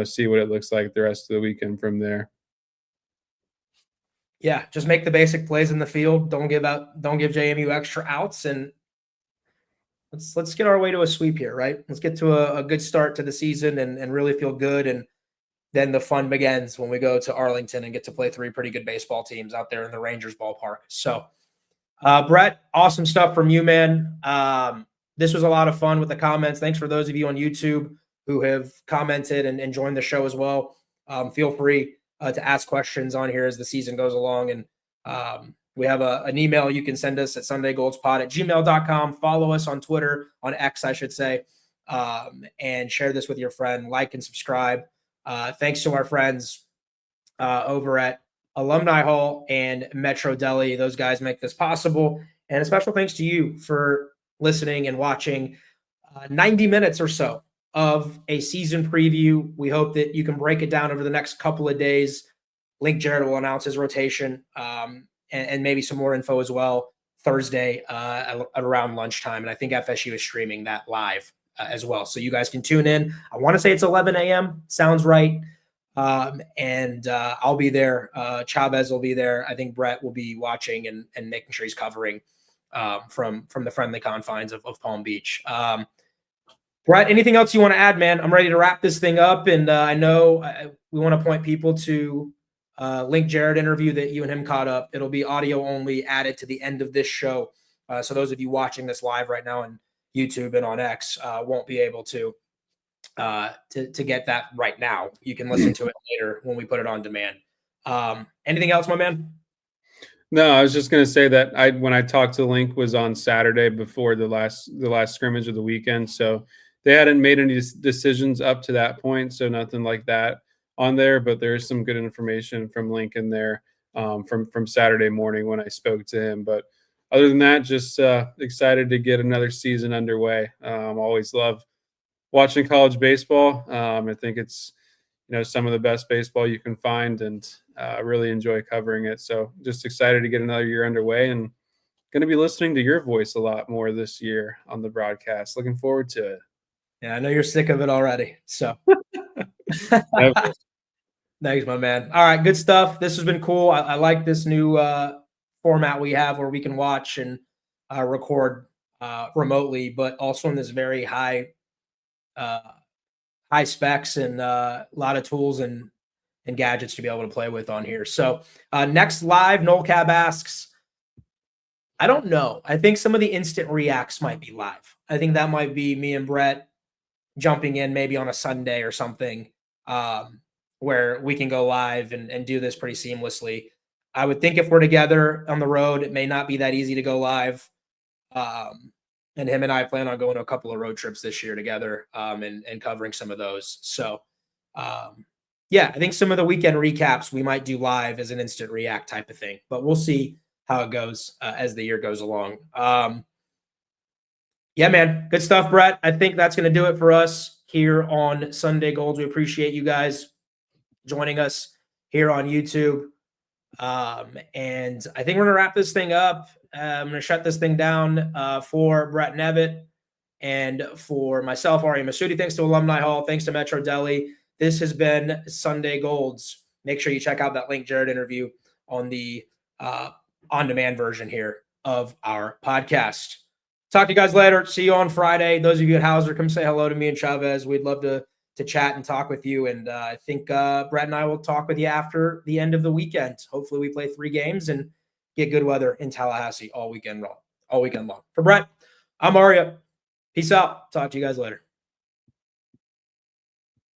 see what it looks like the rest of the weekend from there. Yeah, just make the basic plays in the field. Don't give JMU extra outs, and let's get our way to a sweep here, right? Let's get to a good start to the season and really feel good, and then the fun begins when we go to Arlington and get to play 3 pretty good baseball teams out there in the Rangers ballpark. So, Brett, awesome stuff from you, man. This was a lot of fun with the comments. Thanks for those of you on YouTube who have commented and joined the show as well. Feel free to ask questions on here as the season goes along. And we have an email you can send us at sundaygoldspod@gmail.com. Follow us on Twitter, on X, I should say, and share this with your friend. Like and subscribe. Thanks to our friends over at Alumni Hall and Metro Deli. Those guys make this possible. And a special thanks to you for listening and watching 90 minutes or so of a season preview. We hope that you can break it down over the next couple of days. Link Jarrett will announce his rotation and maybe some more info as well Thursday at around lunchtime. And I think FSU is streaming that live as well. So you guys can tune in. I want to say it's 11 a.m. Sounds right. And I'll be there. Chavez will be there. I think Brett will be watching and making sure he's covering from the friendly confines of Palm Beach. Brett, anything else you want to add, man? I'm ready to wrap this thing up. And I know we want to point people to Link Jarrett interview that you and him caught up. It'll be audio only added to the end of this show. So those of you watching this live right now on YouTube and on X won't be able to get that right now. You can listen to it later when we put it on demand. Anything else, my man? No, I was just going to say that when I talked to Link was on Saturday before the last scrimmage of the weekend. So they hadn't made any decisions up to that point. So nothing like that on there, but there is some good information from Link in there from Saturday morning when I spoke to him. But other than that, just excited to get another season underway. Always love watching college baseball. I think it's, some of the best baseball you can find, and really enjoy covering it. So just excited to get another year underway, and going to be listening to your voice a lot more this year on the broadcast. Looking forward to it. Yeah, I know you're sick of it already. So thanks, my man. All right, good stuff. This has been cool. I like this new format we have where we can watch and record remotely, but also in this very high specs and a lot of tools and gadgets to be able to play with on here. So next live, Noel Cab asks, I don't know. I think some of the instant reacts might be live. I think that might be me and Brett jumping in maybe on a Sunday or something where we can go live and do this pretty seamlessly. I would think if we're together on the road, it may not be that easy to go live. And him and I plan on going to a couple of road trips this year together and covering some of those. So, I think some of the weekend recaps we might do live as an instant react type of thing, but we'll see how it goes as the year goes along. Man, good stuff, Brett. I think that's going to do it for us here on Sunday Golds. We appreciate you guys joining us here on YouTube. And I think we're going to wrap this thing up. I'm going to shut this thing down for Brett Nevitt and for myself, Ariya Masudi. Thanks to Alumni Hall. Thanks to Metro Deli. This has been Sunday Golds. Make sure you check out that Link Jarrett interview on the on-demand version here of our podcast. Talk to you guys later. See you on Friday. Those of you at Hauser, come say hello to me and Chavez. We'd love to chat and talk with you. And I think Brett and I will talk with you after the end of the weekend. Hopefully we play 3 games and get good weather in Tallahassee all weekend long. For Brett, I'm Ariya. Peace out. Talk to you guys later.